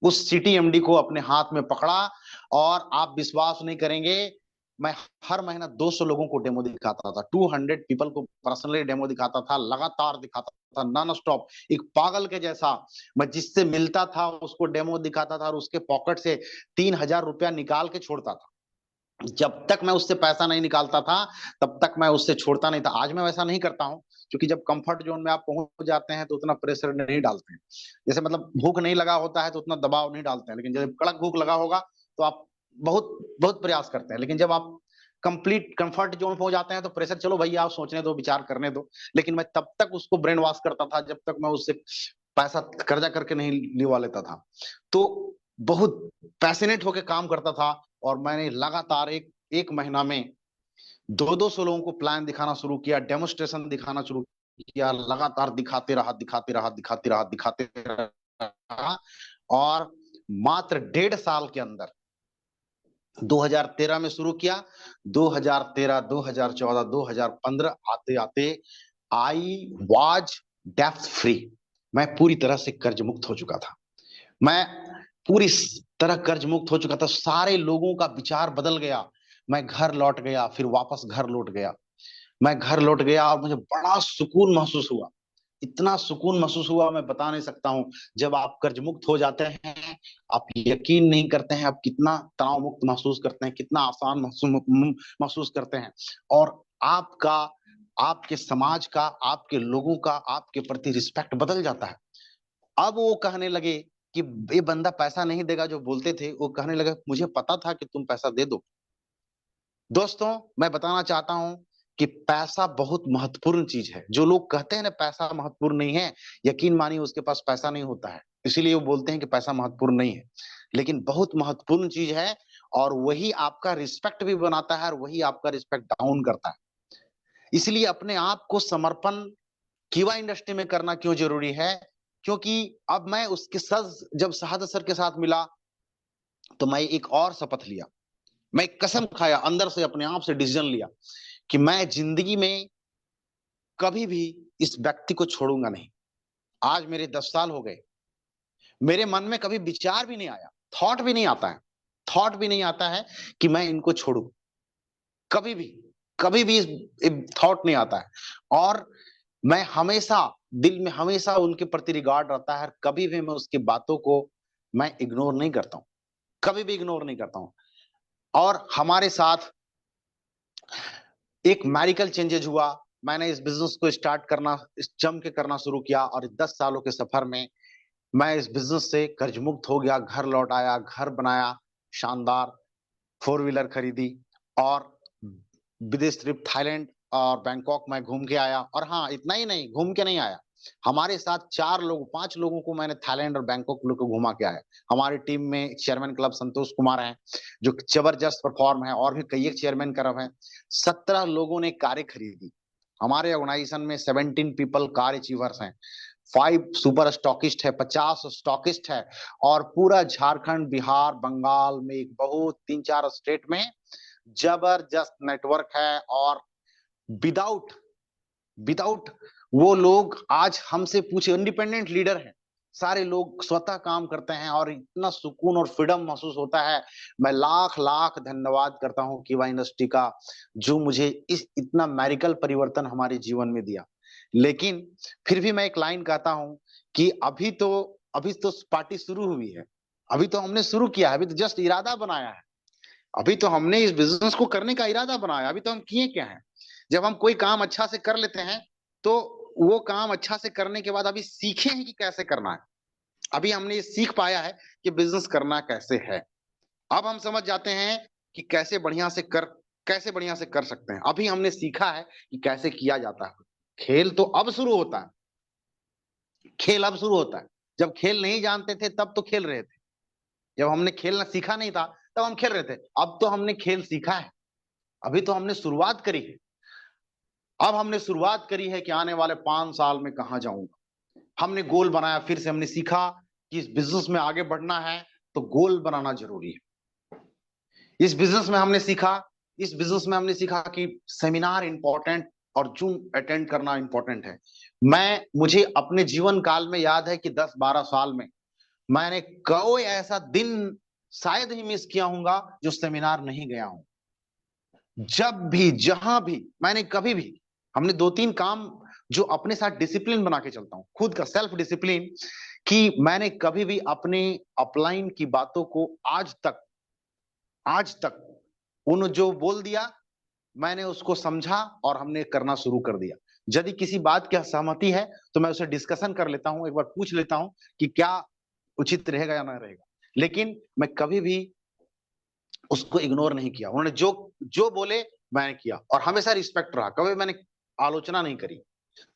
[SPEAKER 2] उस सिटी एमडी को अपने हाथ में पकड़ा, और आप विश्वास नहीं करेंगे, मैं हर महीना 200 लोगों को डेमो दिखाता था, 200 पीपल को पर्सनली डेमो दिखाता था, लगातार दिखाता था, नॉन स्टॉप, एक पागल के जैसा। मैं जिससे मिलता था उसको डेमो दिखाता था और उसके पॉकेट से 3,000 रुपया निकाल के छोड़ता था। जब तक मैं उससे पैसा नहीं निकालता था तब तक मैं उससे छोड़ता नहीं था। आज मैं वैसा नहीं करता हूं, क्योंकि जब कंफर्ट जोन में आप पहुंच जाते हैं तो उतना प्रेशर नहीं डालते हैं। जैसे मतलब भूख नहीं लगा होता है तो उतना दबाव नहीं डालते हैं, लेकिन जब कड़क भूख लगा होगा तो आप बहुत बहुत प्रयास करते हैं। लेकिन जब आप कंप्लीट कंफर्ट जोन पहुंच जाते हैं तो प्रेशर, चलो भैया आप सोचने दो, विचार करने दो। लेकिन मैं तब तक उसको ब्रेन वॉश करता था जब तक मैं उससे पैसा कर्जा करके नहीं लिवा लेता था। तो बहुत पैशनेट होकर काम करता था, और मैंने लगातार एक एक महीना में 200 लोगों को प्लान दिखाना शुरू किया, डेमोस्ट्रेशन दिखाना शुरू किया, लगातार दिखाते रहा दिखाते रहा दिखाते रहा दिखाते रहा, और मात्र 1.5 साल के अंदर 2013 में शुरू किया, 2013, 2014, 2015 आते आते आई वाज डेप्थ फ्री। मैं पूरी तरह से कर्ज मुक्त हो चुका था, मैं पूरी तरह कर्ज मुक्त हो चुका था, सारे लोगों का विचार बदल गया। मैं घर लौट गया, फिर वापस घर लौट गया, मैं घर लौट गया और मुझे बड़ा सुकून महसूस हुआ, इतना सुकून महसूस हुआ मैं बता नहीं सकता हूं। जब आप कर्ज मुक्त हो जाते हैं, आप यकीन नहीं करते हैं आप कितना तनाव मुक्त महसूस करते हैं, कितना आसान महसूस करते हैं, और आपका, आपके समाज का, आपके लोगों का आपके प्रति रिस्पेक्ट बदल जाता है। अब वो कहने लगे कि ये बंदा पैसा नहीं देगा, जो बोलते थे वो कहने लगे मुझे पता था कि तुम पैसा दे दो। दोस्तों, मैं बताना चाहता हूं कि पैसा बहुत महत्वपूर्ण चीज है। जो लोग कहते हैं ना पैसा महत्वपूर्ण नहीं है, यकीन मानिए उसके पास पैसा नहीं होता है, इसीलिए वो बोलते हैं कि पैसा महत्वपूर्ण नहीं है। लेकिन बहुत महत्वपूर्ण चीज है, और वही आपका रिस्पेक्ट भी बनाता है और वही आपका रिस्पेक्ट डाउन करता है। इसलिए अपने आप को समर्पण कीवा इंडस्ट्री में करना क्यों जरूरी है, क्योंकि अब मैं उसके सर, जब शहादत सर के साथ मिला तो मैं एक और शपथ लिया, मैं एक कसम खाया, अंदर से अपने आप से डिसीजन लिया कि मैं जिंदगी में कभी भी इस व्यक्ति को छोड़ूंगा नहीं। आज मेरे 10 साल हो गए, मेरे मन में कभी विचार भी नहीं आया, थॉट भी नहीं आता है, थॉट भी नहीं आता है कि मैं इनको छोड़ू, कभी भी, कभी भी थॉट नहीं आता है। और मैं हमेशा, दिल में हमेशा उनके प्रति रिगार्ड रहता है, कभी भी मैं उसकी बातों को मैं इग्नोर नहीं करता हूं, कभी भी इग्नोर नहीं करता हूं। और हमारे साथ एक मैरिकल चेंजेज हुआ, मैंने इस बिजनेस को स्टार्ट करना, इस जम के करना शुरू किया, और 10 सालों के सफर में मैं इस बिजनेस से कर्ज मुक्त हो गया, घर लौट आया, घर बनाया, शानदार 4 व्हीलर खरीदी, और विदेश ट्रिप थाईलैंड और बैंकॉक में घूम के आया। और हाँ, इतना ही नहीं, घूम के नहीं आया, हमारे साथ 4 लोग 5 लोगों को मैंने थाईलैंड और बैंकॉक लोग को घुमा के आया। हमारी टीम में चेयरमैन क्लब संतोष कुमार हैं, जो जबरदस्त परफॉर्म है, और भी कई एक चेयरमैन क्लब है। 17 लोगों ने कारें खरीदी, हमारे ऑर्गेनाइजेशन में 17 पीपल कार अचीवर्स हैं, 5 सुपर स्टॉकिस्ट है, 50 स्टॉकिस्ट है, और पूरा झारखंड, बिहार, बंगाल में एक बहुत 3-4 स्टेट में जबरदस्त नेटवर्क है। और विदाउट विदाउट वो लोग आज हमसे पूछे, इंडिपेंडेंट लीडर हैं, सारे लोग स्वतः काम करते हैं, और इतना सुकून और फ्रीडम महसूस होता है। मैं लाख लाख धन्यवाद करता हूं कीवा इंडस्ट्री का, जो मुझे इस इतना मैरिकल परिवर्तन हमारे जीवन में दिया। लेकिन फिर भी मैं एक लाइन कहता हूं कि अभी तो पार्टी शुरू हुई है, अभी तो हमने शुरू किया है, अभी तो जस्ट इरादा बनाया है, अभी तो हमने इस बिजनेस को करने का इरादा बनाया, अभी तो हम किए क्या है। जब हम कोई काम अच्छा से कर लेते हैं तो वो काम अच्छा से करने के बाद अभी सीखे हैं कि कैसे करना है, अभी हमने ये सीख पाया है कि बिजनेस करना कैसे है। अब हम समझ जाते हैं कि कैसे बढ़िया से कर सकते हैं, अभी हमने सीखा है कि कैसे किया जाता है। खेल तो अब शुरू होता है, खेल अब शुरू होता है। जब खेल नहीं जानते थे तब तो खेल रहे थे, जब हमने खेलना सीखा नहीं था तब हम खेल रहे थे। अब तो हमने खेल सीखा है, अभी तो हमने शुरुआत करी है। अब हमने शुरुआत करी है कि आने वाले 5 साल में कहां जाऊंगा। हमने गोल बनाया, फिर से हमने सीखा कि इस बिजनेस में आगे बढ़ना है तो गोल बनाना जरूरी है। इस बिजनेस में हमने सीखा इस बिजनेस में हमने सीखा कि सेमिनार इंपॉर्टेंट और जूम अटेंड करना इंपॉर्टेंट है। मुझे अपने जीवन काल में याद है कि 10-12 साल में मैंने कोई ऐसा दिन शायद ही मिस किया होगा जो सेमिनार नहीं गया हूं। जब भी, जहां भी, मैंने कभी भी, हमने 2-3 काम जो अपने साथ डिसिप्लिन बना के चलता हूं, खुद का सेल्फ डिसिप्लिन, कि मैंने कभी भी अपने अपलाइन की बातों को आज तक उन जो बोल दिया मैंने उसको समझा और हमने करना शुरू कर दिया। यदि किसी बात की असहमति है तो मैं उसे डिस्कशन कर लेता हूं, एक बार पूछ लेता हूं कि क्या उचित रहेगा या ना रहेगा, लेकिन मैं कभी भी उसको इग्नोर नहीं किया। उन्होंने जो जो बोले मैंने किया और हमेशा रिस्पेक्ट रहा, कभी मैंने आलोचना नहीं करी।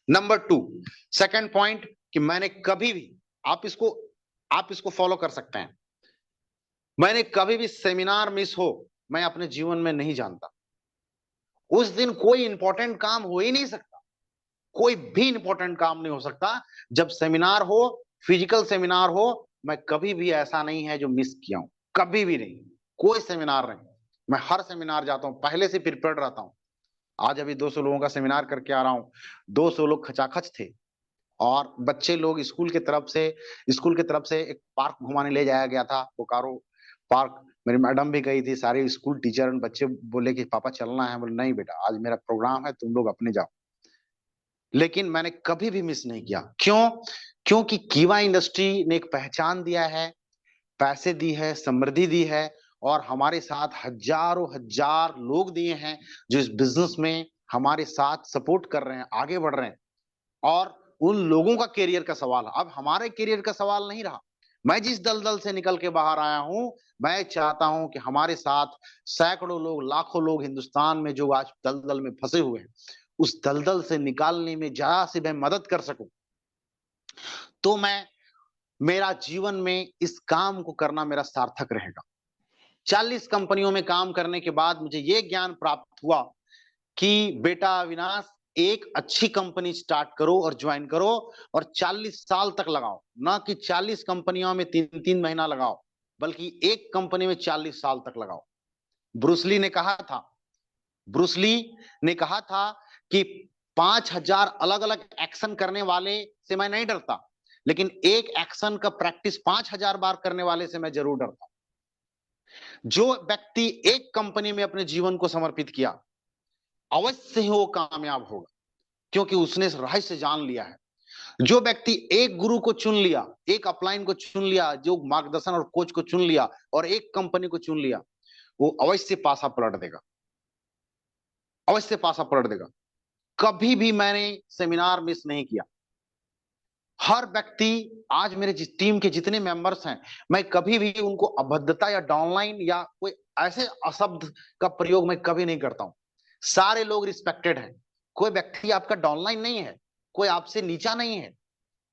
[SPEAKER 2] नंबर 2, सेकंड पॉइंट, कि मैंने कभी भी, आप इसको फॉलो कर सकते हैं, मैंने कभी भी सेमिनार मिस हो मैं अपने जीवन में नहीं जानता। उस दिन कोई इंपॉर्टेंट काम हो ही नहीं सकता, कोई भी इंपॉर्टेंट काम नहीं हो सकता जब सेमिनार हो, फिजिकल सेमिनार हो। मैं कभी भी ऐसा नहीं है जो मिस किया हूं, कभी भी नहीं, कोई सेमिनार नहीं। मैं हर सेमिनार जाता हूं, पहले से प्रिपेयर्ड रहता हूं। आज अभी 200 लोगों का सेमिनार करके आ रहा हूं। 200 लोग खचाखच थे और बच्चे लोग स्कूल की तरफ से एक पार्क घुमाने ले जाया गया था, बोकारो पार्क। मेरी मैडम भी गई थी, सारे स्कूल टीचर और बच्चे बोले कि पापा चलना है। बोले नहीं बेटा, आज मेरा प्रोग्राम है, तुम लोग अपने जाओ। लेकिन मैंने कभी भी मिस नहीं किया। क्यों? क्योंकि कीवा इंडस्ट्री ने एक पहचान दिया है, पैसे दी है, समृद्धि दी है, और हमारे साथ हजारों हजार लोग दिए हैं जो इस बिजनेस में हमारे साथ सपोर्ट कर रहे हैं, आगे बढ़ रहे हैं। और उन लोगों का करियर का सवाल, अब हमारे करियर का सवाल नहीं रहा। मैं जिस दलदल से निकल के बाहर आया हूं, मैं चाहता हूं कि हमारे साथ सैकड़ों लोग, लाखों लोग हिंदुस्तान में जो आज दलदल में फंसे हुए हैं, उस दलदल से निकालने में जरा से मैं मदद कर सकूं, तो मेरा जीवन में इस काम को करना मेरा सार्थक रहेगा। 40 कंपनियों में काम करने के बाद मुझे यह ज्ञान प्राप्त हुआ कि बेटा अविनाश, एक अच्छी कंपनी स्टार्ट करो और ज्वाइन करो और 40 साल तक लगाओ, ना कि 40 कंपनियों में 3-3 महीना लगाओ, बल्कि एक कंपनी में 40 साल तक लगाओ। ब्रूसली ने कहा था ब्रूसली ने कहा था कि 5,000 अलग अलग एक्शन करने वाले से मैं नहीं डरता, लेकिन एक एक्शन का प्रैक्टिस 5,000 बार करने वाले से मैं जरूर डरता हूं। जो व्यक्ति एक कंपनी में अपने जीवन को समर्पित किया, अवश्य ही वो कामयाब होगा, क्योंकि उसने रहस्य जान लिया है। जो व्यक्ति एक गुरु को चुन लिया, एक अपलाइन को चुन लिया, जो मार्गदर्शन और कोच को चुन लिया और एक कंपनी को चुन लिया, वो अवश्य पासा पलट देगा, अवश्य पासा पलट देगा। कभी भी मैंने सेमिनार मिस नहीं किया। हर व्यक्ति, आज मेरे जिस टीम के जितने मेंबर्स हैं, मैं कभी भी उनको अभद्रता या डाउनलाइन या कोई ऐसे अशब्द का प्रयोग मैं कभी नहीं करता हूं। सारे लोग रिस्पेक्टेड हैं, कोई व्यक्ति आपका डाउनलाइन नहीं है, कोई आपसे नीचा नहीं है।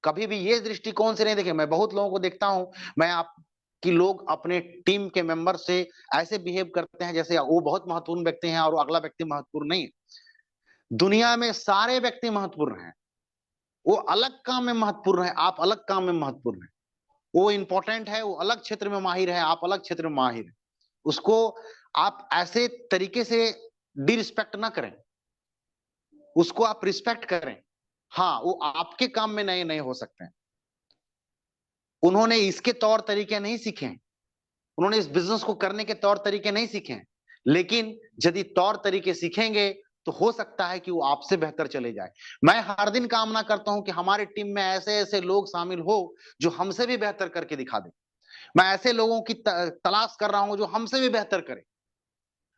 [SPEAKER 2] कभी भी ये दृष्टिकोण से नहीं देखे। मैं बहुत लोगों को देखता हूं, मैं आप कि लोग अपने टीम के मेंबर से ऐसे बिहेव करते हैं जैसे वो बहुत महत्वपूर्ण व्यक्ति हैं और अगला व्यक्ति महत्वपूर्ण नहीं है। दुनिया में सारे व्यक्ति महत्वपूर्ण हैं, वो अलग काम में महत्वपूर्ण है, आप अलग काम में महत्वपूर्ण है। वो इंपॉर्टेंट है, वो अलग क्षेत्र में माहिर है, आप अलग क्षेत्र में माहिर है। उसको आप ऐसे तरीके से डिरिस्पेक्ट ना करें, उसको आप रिस्पेक्ट करें। हाँ, वो आपके काम में नए नए हो सकते हैं, उन्होंने इसके तौर तरीके नहीं सीखे, उन्होंने इस बिजनेस को करने के तौर तरीके नहीं सीखे, लेकिन यदि तौर तरीके सीखेंगे तो हो सकता है कि वो आपसे बेहतर चले जाए। मैं हर दिन कामना करता हूं कि हमारी टीम में ऐसे ऐसे लोग शामिल हो जो हमसे भी बेहतर करके दिखा दे। मैं ऐसे लोगों की तलाश कर रहा हूं जो हमसे भी बेहतर करे।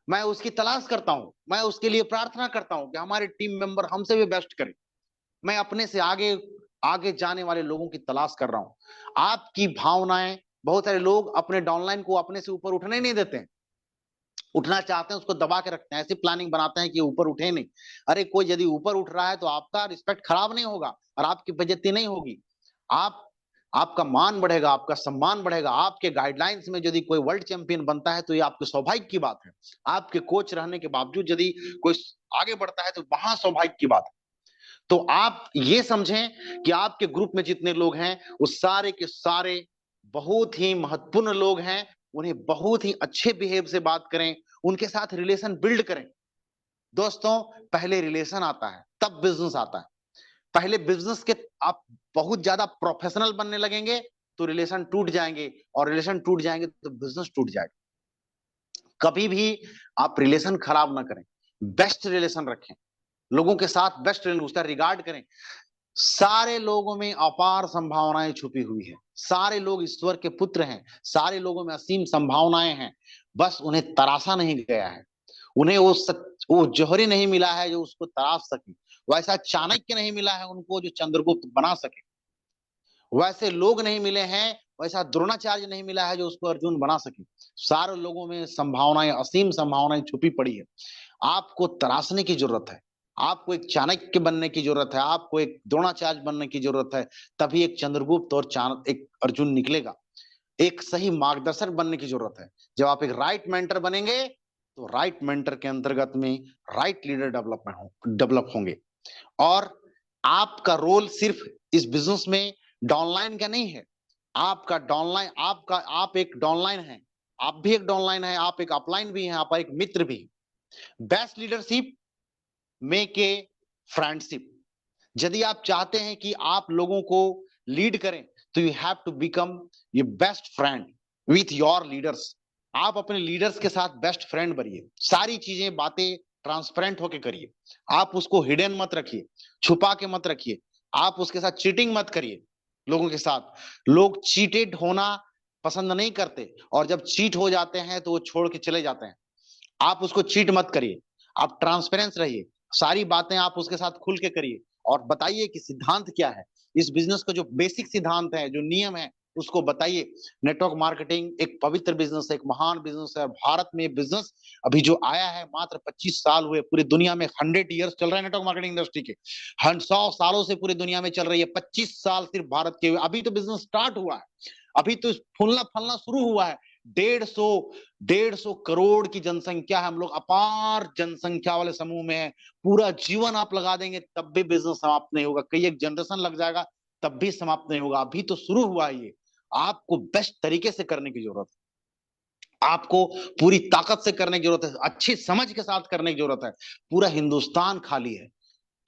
[SPEAKER 2] मैं उसकी तलाश करता हूं, मैं उसके लिए प्रार्थना करता हूं कि हमारे टीम मेंबर हमसे भी बेस्ट करे। मैं अपने से आगे आगे जाने वाले लोगों की तलाश कर रहा हूं। आपकी भावनाएं, बहुत सारे लोग अपने डाउनलाइन को अपने से ऊपर उठने नहीं देते हैं, उठना चाहते हैं उसको दबा के रखते हैं, ऐसी प्लानिंग बनाते हैं कि ऊपर उठे नहीं। अरे कोई यदि ऊपर उठ रहा है तो आपका रिस्पेक्ट खराब नहीं होगा और आपकी बेइज्जती नहीं होगी। आप आपका मान बढ़ेगा, आपका सम्मान बढ़ेगा। आपके गाइडलाइंस में यदि कोई वर्ल्ड चैंपियन बनता है तो ये आपके सौभाग्य की बात है। आपके कोच रहने के बावजूद यदि कोई आगे बढ़ता है तो वहां सौभाग्य की बात है। तो आप ये समझें कि आपके ग्रुप में जितने लोग हैं वो सारे के सारे बहुत ही महत्वपूर्ण लोग हैं। उन्हें बहुत ही अच्छे बिहेव से बात करें, उनके साथ रिलेशन बिल्ड करें। दोस्तों, पहले रिलेशन आता है तब बिजनेस आता है। पहले बिजनेस के आप बहुत ज्यादा प्रोफेशनल बनने लगेंगे तो रिलेशन टूट जाएंगे, और रिलेशन टूट जाएंगे तो बिजनेस टूट जाएगा। कभी भी आप रिलेशन खराब ना करें, बेस्ट रिलेशन रखें, लोगों के साथ बेस्ट रिलेशन, उसका रिगार्ड करें। सारे लोगों में अपार संभावनाएं छुपी हुई है, सारे लोग ईश्वर के पुत्र हैं, सारे लोगों में असीम संभावनाएं हैं, बस उन्हें तराशा नहीं गया है। उन्हें वो जौहरी नहीं मिला है जो उसको तराश सके, वैसा चाणक्य नहीं मिला है उनको जो चंद्रगुप्त बना सके, वैसे लोग नहीं मिले हैं, वैसा द्रोणाचार्य नहीं मिला है जो उसको अर्जुन बना सके। सारे लोगों में संभावनाएं, असीम संभावनाएं छुपी पड़ी है। आपको तराशने की जरूरत है, आपको एक चाणक्य बनने की जरूरत है, आपको एक द्रोणाचार्य बनने की जरूरत है। तभी एक चंद्रगुप्त और एक अर्जुन निकलेगा। एक सही मार्गदर्शक बनने की जरूरत है। जब आप एक राइट मेंटर बनेंगे तो राइट मेंटर के अंतर्गत में राइट लीडर डेवलप होंगे। और आपका रोल सिर्फ इस बिजनेस में डाउनलाइन का नहीं है। आपका डाउनलाइन, आप एक डाउनलाइन है, आप भी एक डाउनलाइन है, आप एक अपलाइन भी हैं, आप एक मित्र भी। Best leadership make a friendship. यदि आप चाहते हैं कि आप लोगों को लीड करें तो यू हैव टू बिकम ये best friend with your leaders. आप अपने लीडर्स के साथ बेस्ट फ्रेंड बनिए, सारी चीजें बातें ट्रांसपेरेंट होके करिए। आप उसको हिडन मत रखिए, छुपा के मत रखिए। आप उसके साथ चीटिंग मत करिए लोगों के साथ। लोग चीटेड होना पसंद नहीं करते, और जब चीट हो जाते हैं तो वो छोड़ के चले जाते हैं। आप उसको चीट मत करिए, आप ट्रांसपेरेंस रहिए, सारी बातें आप उसके साथ खुल के करिए और बताइए कि सिद्धांत क्या है। इस बिजनेस का जो बेसिक सिद्धांत है, जो नियम है, उसको बताइए। नेटवर्क मार्केटिंग एक पवित्र बिजनेस है, एक महान बिजनेस है। भारत में बिजनेस अभी जो आया है मात्र 25 साल हुए, पूरी दुनिया में 100 ईयर्स चल रहा है नेटवर्क मार्केटिंग इंडस्ट्री के। 100 सालों से पूरी दुनिया में चल रही है, 25 साल सिर्फ भारत के। अभी तो बिजनेस स्टार्ट हुआ है, अभी तो फूलना फलना शुरू हुआ है। 150 करोड़ की जनसंख्या है, हम लोग अपार जनसंख्या वाले समूह में है। पूरा जीवन आप लगा देंगे तब भी बिजनेस समाप्त नहीं होगा, कई एक जनरेशन लग जाएगा तब भी समाप्त नहीं होगा। अभी तो शुरू हुआ है ये। आपको बेस्ट तरीके से करने की जरूरत है, आपको पूरी ताकत से करने की जरूरत है, अच्छी समझ के साथ करने की जरूरत है। पूरा हिंदुस्तान खाली है।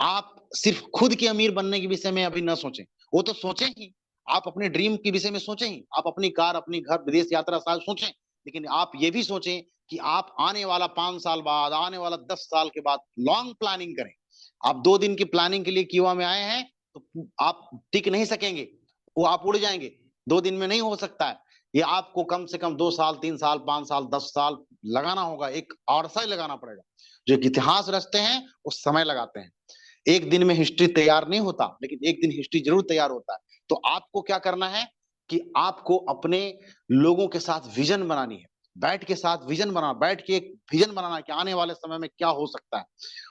[SPEAKER 2] आप सिर्फ खुद के अमीर बनने के विषय में अभी ना सोचें, वो तो सोचें ही। आप अपने ड्रीम के विषय में सोचें ही, आप अपनी कार, अपनी घर, विदेश यात्रा साल सोचें। लेकिन आप ये भी सोचें कि आप आने वाला 5 साल बाद, आने वाला 10 साल के बाद लॉन्ग प्लानिंग करें। आप 2 दिन की प्लानिंग के लिए क्यूबा में आए हैं तो आप टिक नहीं सकेंगे, वो आप उड़ जाएंगे। 2 दिन में नहीं हो सकता है। ये आपको कम से कम 2 साल, 3 साल, 5 साल, 10 साल लगाना होगा, एक अरसा ही लगाना पड़ेगा। जो इतिहास रचते हैं वो समय लगाते हैं। एक दिन में हिस्ट्री तैयार नहीं होता, लेकिन एक दिन हिस्ट्री जरूर तैयार होता है। तो आपको क्या करना है कि आपको अपने लोगों के साथ विजन बनानी है, बैठ के साथ विजन बना, बैठ के एक विजन बनाना है कि आने वाले समय में क्या हो सकता है।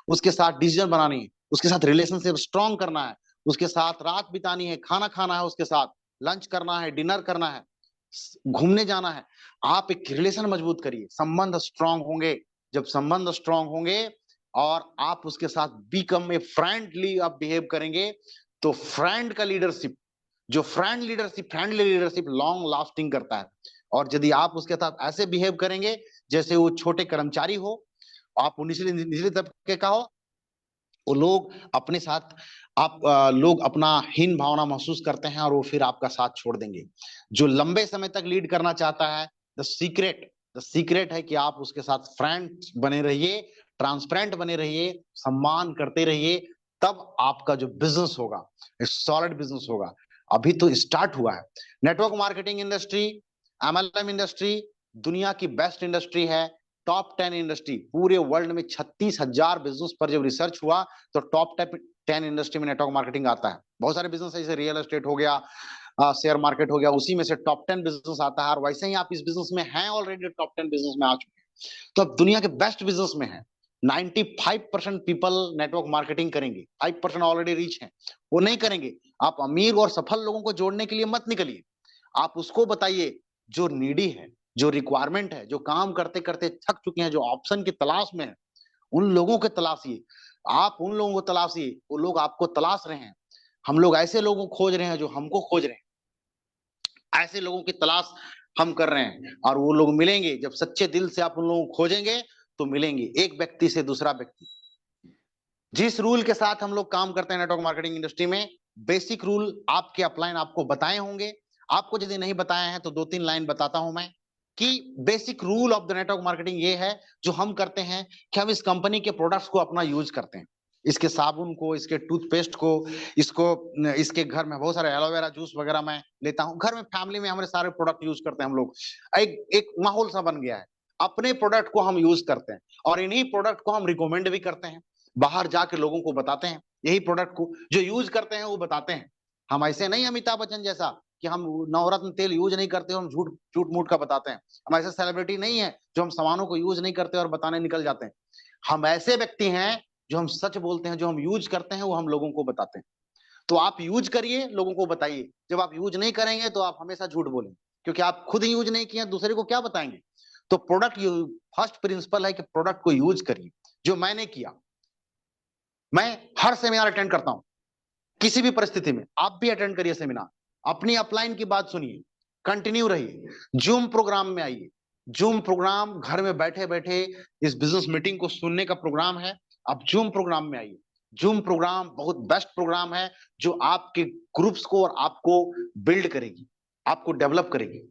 [SPEAKER 2] उसके साथ डिसीजन बनानी है, उसके साथ रिलेशनशिप स्ट्रॉन्ग करना है, उसके साथ रात बितानी है, खाना खाना है, उसके साथ लंच करना है, डिनर करना है, घूमने जाना है। आप एक रिलेशन मजबूत करिए, संबंध स्ट्रांग होंगे। जब संबंध स्ट्रांग होंगे और आप उसके साथ बिकम ए फ्रेंडली आप बिहेव करेंगे तो फ्रेंड का लीडरशिप, जो फ्रेंडली लीडरशिप लॉन्ग लास्टिंग करता है। और यदि आप उसके साथ ऐसे बिहेव करेंगे जैसे वो छोटे कर्मचारी हो, आप निचले निचले तबके का हो, वो लोग अपने साथ लोग अपना हीन भावना महसूस करते हैं और वो फिर आपका साथ छोड़ देंगे। जो लंबे समय तक लीड करना चाहता है, द सीक्रेट है कि आप उसके साथ फ्रेंड बने रहिए, ट्रांसपेरेंट बने रहिए, सम्मान करते रहिए। तब आपका जो बिजनेस होगा सॉलिड बिजनेस होगा। अभी तो स्टार्ट हुआ है। Network marketing industry, MLM industry दुनिया की बेस्ट इंडस्ट्री है। टॉप 10 इंडस्ट्री पूरे वर्ल्ड में 36,000 बिजनेस पर जब रिसर्च हुआ तो टॉप 10 इंडस्ट्री में नेटवर्क मार्केटिंग आता है। बहुत सारे बिजनेस जैसे रियल एस्टेट हो गया, शेयर मार्केट हो गया, उसी में से टॉप 10 बिजनेस आता है। और वैसे ही आप इस बिजनेस में हैं, ऑलरेडी टॉप 10 बिजनेस में आ चुके हैं, तो अब दुनिया के बेस्ट बिजनेस में है। 95% पीपल नेटवर्क मार्केटिंग करेंगे, 5% ऑलरेडी रीच हैं, वो नहीं करेंगे। आप अमीर और सफल लोगों को जोड़ने के लिए मत निकलिए, आप उसको बताइए जो नीडी है, जो रिक्वायरमेंट है, जो काम करते करते थक चुके हैं, जो ऑप्शन की तलाश में है, उन लोगों के तलाशिए, आप उन लोगों को तलाशिए, वो लोग आपको तलाश रहे हैं। हम लोग ऐसे लोगों को खोज रहे हैं जो हमको खोज रहे हैं, ऐसे लोगों की तलाश हम कर रहे हैं, और वो लोग मिलेंगे जब सच्चे दिल से आप उन लोगों को खोजेंगे तो मिलेंगे, एक व्यक्ति से दूसरा व्यक्ति। जिस रूल के साथ हम लोग काम करते हैं नेटवर्क मार्केटिंग इंडस्ट्री में, बेसिक रूल आपके अपलाइन आपको बताए होंगे। आपको यदि नहीं बताए हैं तो 2-3 लाइन बताता हूं मैं, कि basic rule of the network marketing ये है जो हम करते हैं, कि हम इस कंपनी के प्रोडक्ट्स को अपना यूज करते हैं, इसके साबुन को, इसके टूथपेस्ट को, इसको, इसके घर में बहुत सारे एलोवेरा जूस वगैरह मैं लेता हूं, घर में फैमिली में हमारे सारे प्रोडक्ट यूज करते हैं हम लोग। एक माहौल सा बन गया है, अपने प्रोडक्ट को हम यूज करते हैं, और इन्हीं प्रोडक्ट को हम रिकमेंड भी करते हैं, बाहर जाके लोगों को बताते हैं, यही प्रोडक्ट को जो यूज करते हैं वो बताते हैं। हम ऐसे नहीं अमिताभ बच्चन जैसा कि हम नवरत्न तेल यूज नहीं करते, हम झूठ झूठ मूठ का बताते हैं। हम ऐसे सेलिब्रिटी नहीं है जो हम सामानों को यूज नहीं करते और बताने निकल जाते हैं। हम ऐसे व्यक्ति हैं जो हम सच बोलते हैं, जो हम यूज करते हैं वो हम लोगों को बताते हैं। तो आप यूज करिए, लोगों को बताइए। जब आप यूज नहीं करेंगे तो आप हमेशा झूठ बोलेंगे, क्योंकि आप खुद ही यूज नहीं किए, दूसरे को क्या बताएंगे। तो प्रोडक्ट, फर्स्ट प्रिंसिपल है कि प्रोडक्ट को यूज करिए, जो मैंने किया। मैं हर सेमिनार अटेंड करता हूं, किसी भी परिस्थिति में आप भी अटेंड करिए सेमिनार, अपनी अपलाइन की बात सुनिए, कंटिन्यू रहिए, जूम प्रोग्राम में आइए। जूम प्रोग्राम घर में बैठे बैठे इस बिजनेस मीटिंग को सुनने का प्रोग्राम है, आप जूम प्रोग्राम में आइए। जूम प्रोग्राम बहुत बेस्ट प्रोग्राम है, जो आपके ग्रुप्स को और आपको बिल्ड करेगी, आपको डेवलप करेगी।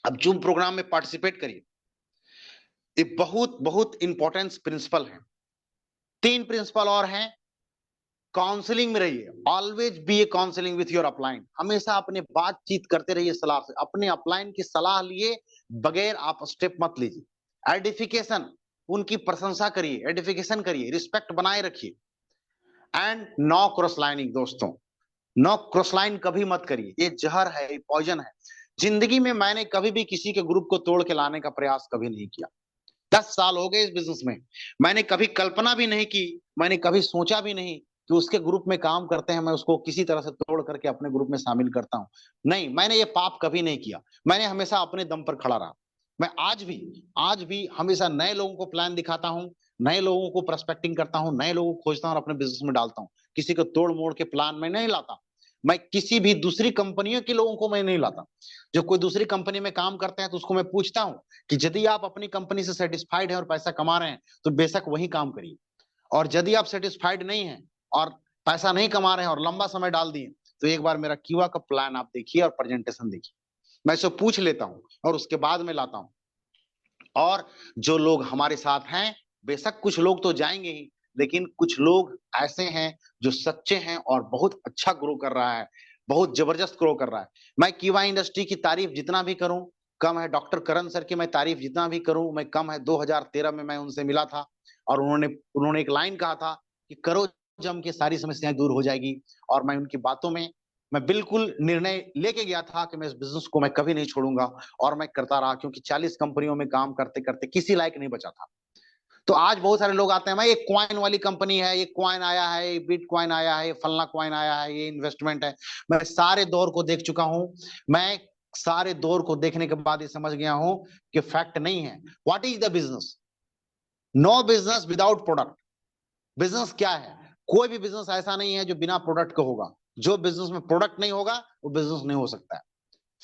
[SPEAKER 2] अब जूम प्रोग्राम में पार्टिसिपेट करिए। ये बहुत बहुत इंपॉर्टेंट प्रिंसिपल है। 3 प्रिंसिपल और हैं। काउंसलिंग में रहिए, always be A counselling with your upline. हमेशा अपने बातचीत करते रहिए सलाह से, अपने अपलाइन की सलाह लिए बगैर आप स्टेप मत लीजिए। एडिफिकेशन, उनकी प्रशंसा करिए, एडिफिकेशन करिए, रिस्पेक्ट बनाए रखिए। एंड नो क्रॉस लाइनिंग दोस्तों, नो क्रॉस लाइन कभी मत करिए, ये जहर है, ये पॉइजन है। जिंदगी में मैंने कभी भी किसी के ग्रुप को तोड़ के लाने का प्रयास कभी नहीं किया। 10 साल हो गए इस बिजनेस में, मैंने कभी कल्पना भी नहीं की, मैंने कभी सोचा भी नहीं कि उसके ग्रुप में काम करते हैं मैं उसको किसी तरह से तोड़ करके अपने ग्रुप में शामिल करता हूं। नहीं, मैंने ये पाप कभी नहीं किया। मैंने हमेशा अपने दम पर खड़ा रहा। मैं आज भी हमेशा नए लोगों को प्लान दिखाता हूं, नए लोगों को प्रोस्पेक्टिंग करता हूं, नए लोगों को खोजता हूं और अपने बिजनेस में डालता हूं। किसी को तोड़ मोड़ के प्लान में नहीं लाता। मैं किसी भी दूसरी कंपनियों के लोगों को मैं नहीं लाता। जो कोई दूसरी कंपनी में काम करते हैं तो उसको मैं पूछता हूं कि यदि आप अपनी कंपनी से सेटिस्फाइड हैं और पैसा कमा रहे हैं तो बेशक वही काम करिए, और यदि आप सेटिस्फाइड नहीं हैं और पैसा नहीं कमा रहे हैं और लंबा समय डाल दिए, तो एक बार मेरा क्यूआ का प्लान आप देखिए और प्रेजेंटेशन देखिए। मैं इसे पूछ लेता हूं और उसके बाद में लाता हूं। और जो लोग हमारे साथ हैं, बेशक कुछ लोग तो जाएंगे ही, लेकिन कुछ लोग ऐसे हैं जो सच्चे हैं और बहुत अच्छा ग्रो कर रहा है, बहुत जबरदस्त ग्रो कर रहा है। मैं कीवा इंडस्ट्री की तारीफ जितना भी करूं कम है। डॉक्टर करण सर की मैं तारीफ जितना भी करूं मैं कम है। 2013 में मैं उनसे मिला था और उन्होंने एक लाइन कहा था कि करो जम के सारी समस्याएं दूर हो जाएगी। और मैं उनकी बातों में मैं बिल्कुल निर्णय लेके गया था कि मैं इस बिजनेस को मैं कभी नहीं छोड़ूंगा, और मैं करता रहा, क्योंकि 40 कंपनियों में काम करते करते किसी लायक नहीं बचा था। तो आज बहुत सारे लोग आते हैं, भाई ये क्वाइन वाली कंपनी है, ये क्वाइन आया है, ये बिटकॉइन आया है, ये फलना क्वाइन आया है, ये इन्वेस्टमेंट है। मैं सारे दौर को देख चुका हूं। मैं सारे दौर को देखने के बाद ये समझ गया हूं कि फैक्ट नहीं है। What is the business? No business without product. Business क्या है? कोई भी बिजनेस ऐसा नहीं है जो बिना प्रोडक्ट का होगा। जो बिजनेस में प्रोडक्ट नहीं होगा वो बिजनेस नहीं हो सकता है।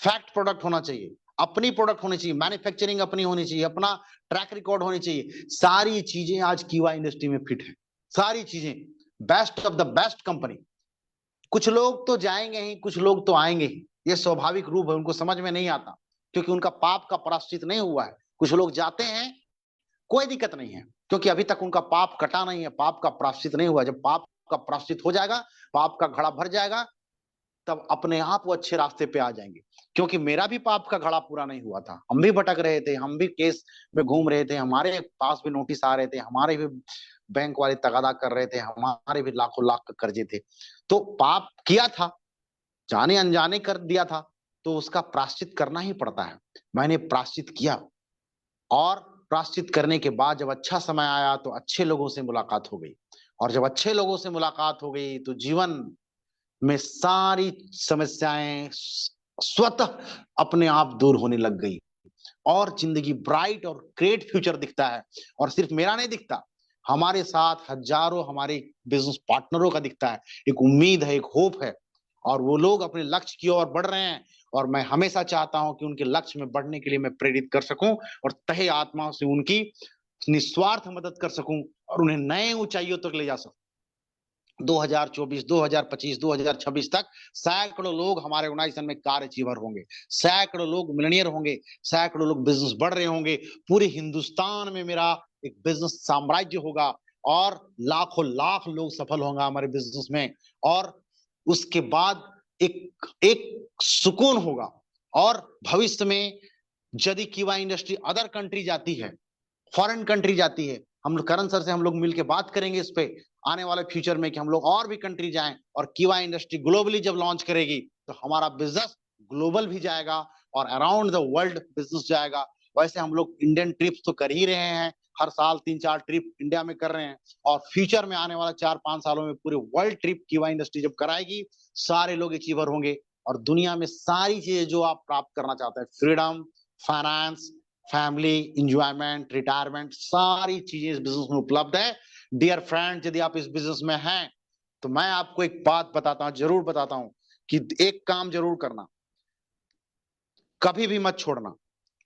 [SPEAKER 2] फैक्ट प्रोडक्ट होना चाहिए, अपनी प्रोडक्ट होनी चाहिए, मैन्युफैक्चरिंग अपनी होनी चाहिए, अपना ट्रैक रिकॉर्ड होनी चाहिए। सारी चीजें आज कीवा इंडस्ट्री में फिट है, सारी चीजें, best of the best company. कुछ लोग तो जाएंगे ही, कुछ लोग तो आएंगे ही, ये स्वाभाविक रूप है, उनको समझ में नहीं आता क्योंकि उनका पाप का प्रायश्चित नहीं हुआ है। कुछ लोग जाते हैं, कोई दिक्कत नहीं है, क्योंकि अभी तक उनका पाप कटा नहीं है, पाप का प्रायश्चित नहीं हुआ। जब पाप का प्रायश्चित हो जाएगा, पाप का घड़ा भर जाएगा, तब अपने आप वो अच्छे रास्ते पे आ जाएंगे। क्योंकि मेरा भी पाप का घड़ा पूरा नहीं हुआ था, हम भी भटक रहे थे, हम भी केस में घूम रहे थे, हमारे पास भी नोटिस आ रहे थे, हमारे भी बैंक वाले तगादा कर रहे थे, हमारे भी लाखों लाख के कर्जे थे। तो पाप किया था, जाने अनजाने कर दिया था, तो उसका प्रायश्चित करना ही पड़ता है। मैंने प्रायश्चित किया, और प्रायश्चित करने के बाद जब अच्छा समय आया तो अच्छे लोगों से मुलाकात हो गई, और जब अच्छे लोगों से मुलाकात हो गई तो जीवन में सारी समस्याएं स्वतः अपने आप दूर होने लग गई, और जिंदगी ब्राइट और ग्रेट फ्यूचर दिखता है। और सिर्फ मेरा नहीं दिखता, हमारे साथ हजारों हमारे बिजनेस पार्टनरों का दिखता है, एक उम्मीद है, एक होप है, और वो लोग अपने लक्ष्य की ओर बढ़ रहे हैं। और मैं हमेशा चाहता हूं कि उनके लक्ष्य में बढ़ने के लिए मैं प्रेरित कर सकूं और तहे आत्मा से उनकी निस्वार्थ मदद कर सकूं और उन्हें नए ऊंचाइयों तक ले जा सकूं। 2024, 2025, 2026 तक सैकड़ों लोग हमारे ऑर्गेनाइजेशन में कार अचीवर होंगे, सैकड़ों लोग मिलियनियर होंगे, सैकड़ों लोग बिजनेस बढ़ रहे होंगे। पूरे हिंदुस्तान में मेरा एक बिजनेस साम्राज्य होगा और लाखों लाख लोग सफल होंगे हमारे बिजनेस में। और उसके बाद एक एक सुकून होगा। और भविष्य में यदि कीवा इंडस्ट्री अदर कंट्री जाती है, फॉरेन कंट्री जाती है, हम लोग करण सर से हम लोग मिलकर बात करेंगे इस पे आने वाले फ्यूचर में कि हम लोग और भी कंट्री जाएं, और कीवा इंडस्ट्री ग्लोबली जब लॉन्च करेगी तो हमारा बिजनेस ग्लोबल भी जाएगा और अराउंड द वर्ल्ड बिजनेस जाएगा। वैसे हम लोग इंडियन ट्रिप्स तो कर ही रहे हैं, हर साल 3-4 ट्रिप इंडिया में कर रहे हैं, और फ्यूचर में आने वाला 4-5 सालों में पूरे वर्ल्ड ट्रिप कीवा इंडस्ट्री जब कराएगी, सारे लोग अचीवर होंगे और दुनिया में सारी चीजें जो आप प्राप्त करना चाहते हैं, freedom, finance, family, enjoyment, retirement, सारी चीजें इस बिजनेस में उपलब्ध है। डियर फ्रेंड, यदि आप इस बिजनेस में हैं तो मैं आपको एक बात बताता हूं, जरूर बताता हूं, कि एक काम जरूर करना, कभी भी मत छोड़ना।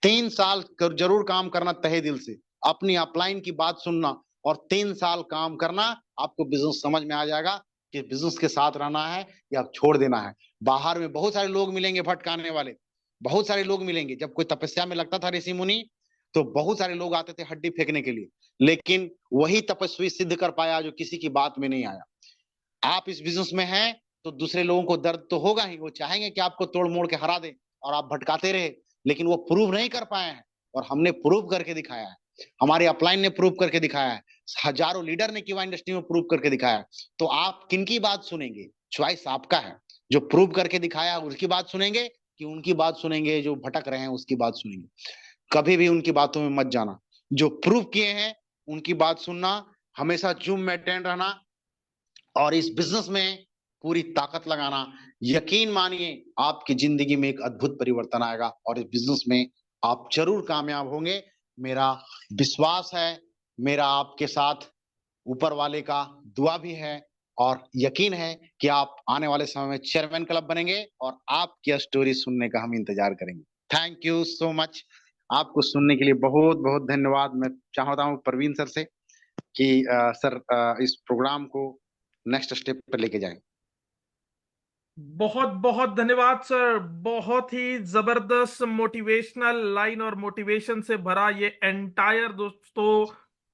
[SPEAKER 2] 3 साल जरूर काम करना तहे दिल से, अपनी अपलाइन की बात सुनना और 3 साल काम करना। आपको बिजनेस समझ में आ जाएगा कि बिजनेस के साथ रहना है या छोड़ देना है। बाहर में बहुत सारे लोग मिलेंगे भटकाने वाले, बहुत सारे लोग मिलेंगे। जब कोई तपस्या में लगता था ऋषि मुनि, तो बहुत सारे लोग आते थे हड्डी फेंकने के लिए, लेकिन वही तपस्वी सिद्ध कर पाया जो किसी की बात में नहीं आया। आप इस बिजनेस में हैं तो दूसरे लोगों को दर्द तो होगा ही, वो चाहेंगे कि आपको तोड़ मोड़ के हरा दे और आप भटकाते रहे, लेकिन वो प्रूव नहीं कर पाए हैं, और हमने प्रूव करके दिखाया है। हमारे अपलाइन ने प्रूव करके दिखाया है, हजारों लीडर ने कीवा इंडस्ट्री में प्रूव करके दिखाया है। तो आप किनकी बात सुनेंगे, चॉइस आपका है। जो प्रूव करके दिखाया उसकी बात सुनेंगे कि उनकी बात सुनेंगे जो भटक रहे हैं उसकी बात सुनेंगे। कभी भी उनकी बातों में मत जाना, जो प्रूव किए हैं उनकी बात सुनना, हमेशा जूम में अटेंड रहना और इस बिजनेस में पूरी ताकत लगाना। यकीन मानिए आपकी जिंदगी में एक अद्भुत परिवर्तन आएगा और इस बिजनेस में आप जरूर कामयाब होंगे। मेरा विश्वास है, मेरा आपके साथ ऊपर वाले का दुआ भी है, और यकीन है कि आप आने वाले समय में चेयरमैन क्लब बनेंगे और आपकी स्टोरी सुनने का हम इंतजार करेंगे। Thank you so much. आपको सुनने के लिए बहुत बहुत धन्यवाद। मैं चाहता हूँ प्रवीण सर से कि सर इस प्रोग्राम को नेक्स्ट स्टेप पर लेके जाएं।
[SPEAKER 1] बहुत बहुत धन्यवाद सर। बहुत ही जबरदस्त मोटिवेशनल लाइन और मोटिवेशन से भरा ये एंटायर दोस्तों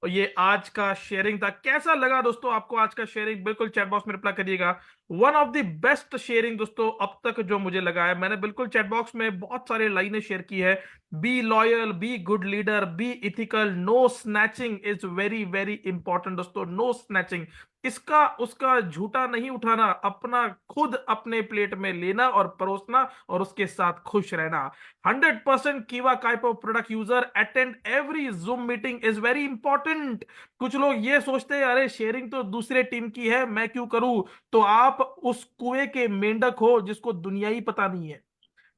[SPEAKER 1] ये आज का शेयरिंग था। कैसा लगा दोस्तों आपको आज का शेयरिंग? बिल्कुल चैट बॉक्स में रिप्लाई करिएगा। One of the best sharing दोस्तों अब तक जो मुझे लगा है। मैंने बिल्कुल चैट बॉक्स में बहुत सारे लाइनें शेयर की है। Be loyal, be good leader, be ethical, no snatching is very very important दोस्तों। नो स्नैचिंग, इसका उसका झूठा नहीं उठाना, अपना खुद अपने प्लेट में लेना और परोसना और उसके साथ खुश रहना। 100% Kiwa Kaipo product user attend every Zoom meeting is very important. कुछ लोग ये सोचते हैं अरे शेयरिंग तो दूसरे टीम की है, मैं क्यों करूं? तो आप उस कुएं के मेंढक हो जिसको दुनिया ही पता नहीं है।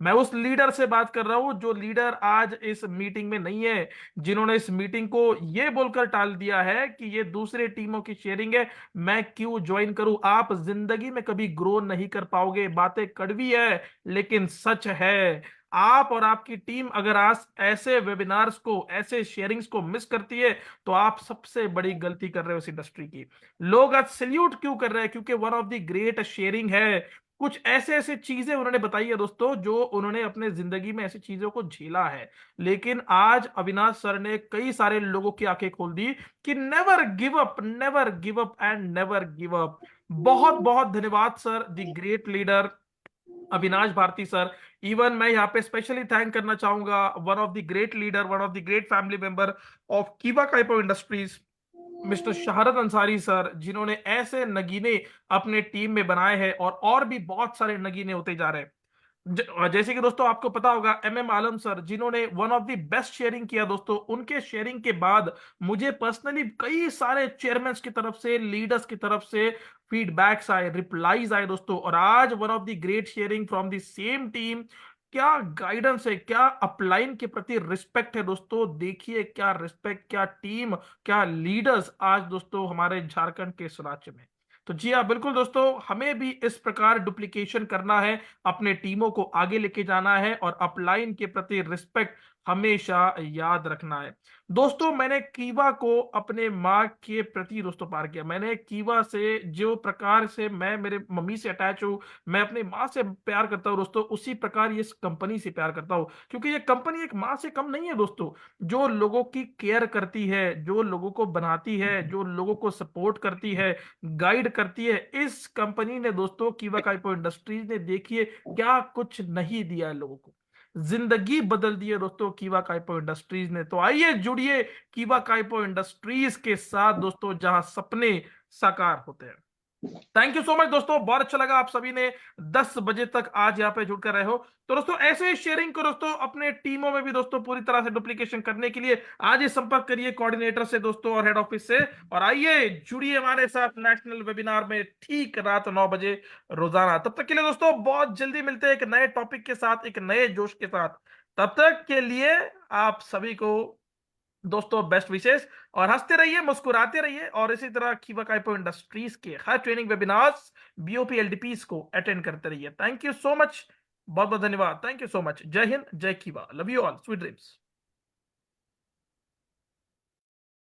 [SPEAKER 1] मैं उस लीडर से बात कर रहा हूं जो लीडर आज इस मीटिंग में नहीं है, जिन्होंने इस मीटिंग को यह बोलकर टाल दिया है कि ये दूसरे टीमों की शेयरिंग है, मैं क्यों ज्वाइन करूं। आप जिंदगी में कभी ग्रो नहीं कर पाओगे। बातें कड़वी है लेकिन सच है। आप और आपकी टीम अगर आज ऐसे वेबिनार्स को, ऐसे शेयरिंग्स को मिस करती है तो आप सबसे बड़ी गलती कर रहे हो इस इंडस्ट्री की। लोग आज सल्यूट क्यों कर रहे हैं? क्योंकि one of the great sharing है। कुछ ऐसे ऐसे चीजें उन्होंने बताई है दोस्तों, जो उन्होंने अपने जिंदगी में ऐसी चीजों को झेला है। लेकिन आज अविनाश सर ने कई सारे लोगों की आंखें खोल दी कि never give up, never give up and never give up. बहुत बहुत धन्यवाद sir, the great leader Avinash Bharti sir. Even मैं यहाँ पे स्पेशली थैंक करना चाहूंगा one of the great leader, one of the great family member of कीवा काइपो इंडस्ट्रीज, मिस्टर शहरत अंसारी सर, जिन्होंने ऐसे नगीने अपने टीम में बनाए हैं और भी बहुत सारे नगीने होते जा रहे हैं। जैसे कि दोस्तों आपको पता होगा MM आलम सर, जिन्होंने one of the best sharing किया दोस्तों। उनके शेयरिंग के बाद मुझे पर्सनली कई सारे चेयरमैन की तरफ से, लीडर्स की तरफ से फीडबैक्स आए, रिप्लाईज आए दोस्तों। और आज one of the great sharing from the same team क्या गाइडेंस है, क्या अपलाइन के प्रति रिस्पेक्ट है दोस्तों। देखिए क्या रिस्पेक्ट, क्या टीम, क्या लीडर्स आज दोस्तों हमारे झारखंड के इस राज्य में। तो जी हाँ बिल्कुल दोस्तों, हमें भी इस प्रकार डुप्लीकेशन करना है, अपने टीमों को आगे लेके जाना है और अपलाइन के प्रति रिस्पेक्ट हमेशा याद रखना है। दोस्तों मैंने कीवा को अपने माँ के प्रति दोस्तों पार किया। मैंने कीवा से जो प्रकार से मैं मेरे मम्मी से अटैच हूँ, मैं अपनी माँ से प्यार करता हूँ दोस्तों, उसी प्रकार ये इस कंपनी से प्यार करता हूँ, क्योंकि ये कंपनी एक माँ से कम नहीं है दोस्तों। जो लोगों की केयर करती है, जो लोगों को बनाती है, जो लोगों को सपोर्ट करती है, गाइड करती है, इस कंपनी ने दोस्तों, कीवा काइपो इंडस्ट्रीज ने देखिए क्या कुछ नहीं दिया है लोगों को। जिंदगी बदल दी है दोस्तों कीवा काइपो इंडस्ट्रीज ने। तो आइए जुड़िए कीवा काइपो इंडस्ट्रीज के साथ दोस्तों, जहां सपने साकार होते हैं। थैंक यू सो मच दोस्तों, बहुत अच्छा लगा आप सभी ने 10 बजे तक आज यहाँ पे जुड़कर रहे हो। तो दोस्तों ऐसे ही शेयरिंग करो दोस्तों अपने टीमों में भी दोस्तों, पूरी तरह से डुप्लीकेशन करने के लिए आज ही संपर्क करिए कोऑर्डिनेटर से दोस्तों और हेड ऑफिस से। और आइए जुड़िए हमारे साथ नेशनल वेबिनार में ठीक रात 9 बजे रोजाना। तब तक के लिए दोस्तों बहुत जल्दी मिलते हैं एक नए टॉपिक के साथ, एक नए जोश के साथ। तब तक के लिए आप सभी को दोस्तों बेस्ट विशेष, और हंसते रहिए, मुस्कुराते रहिए, और इसी तरह कीवा काइपो इंडस्ट्रीज के हर ट्रेनिंग वेबिनार्स, बीओपी एलडीपीस को अटेंड करते रहिए। थैंक यू सो मच, बहुत बहुत धन्यवाद, थैंक यू सो मच। जय हिंद, जय कीवा, love you all, sweet dreams.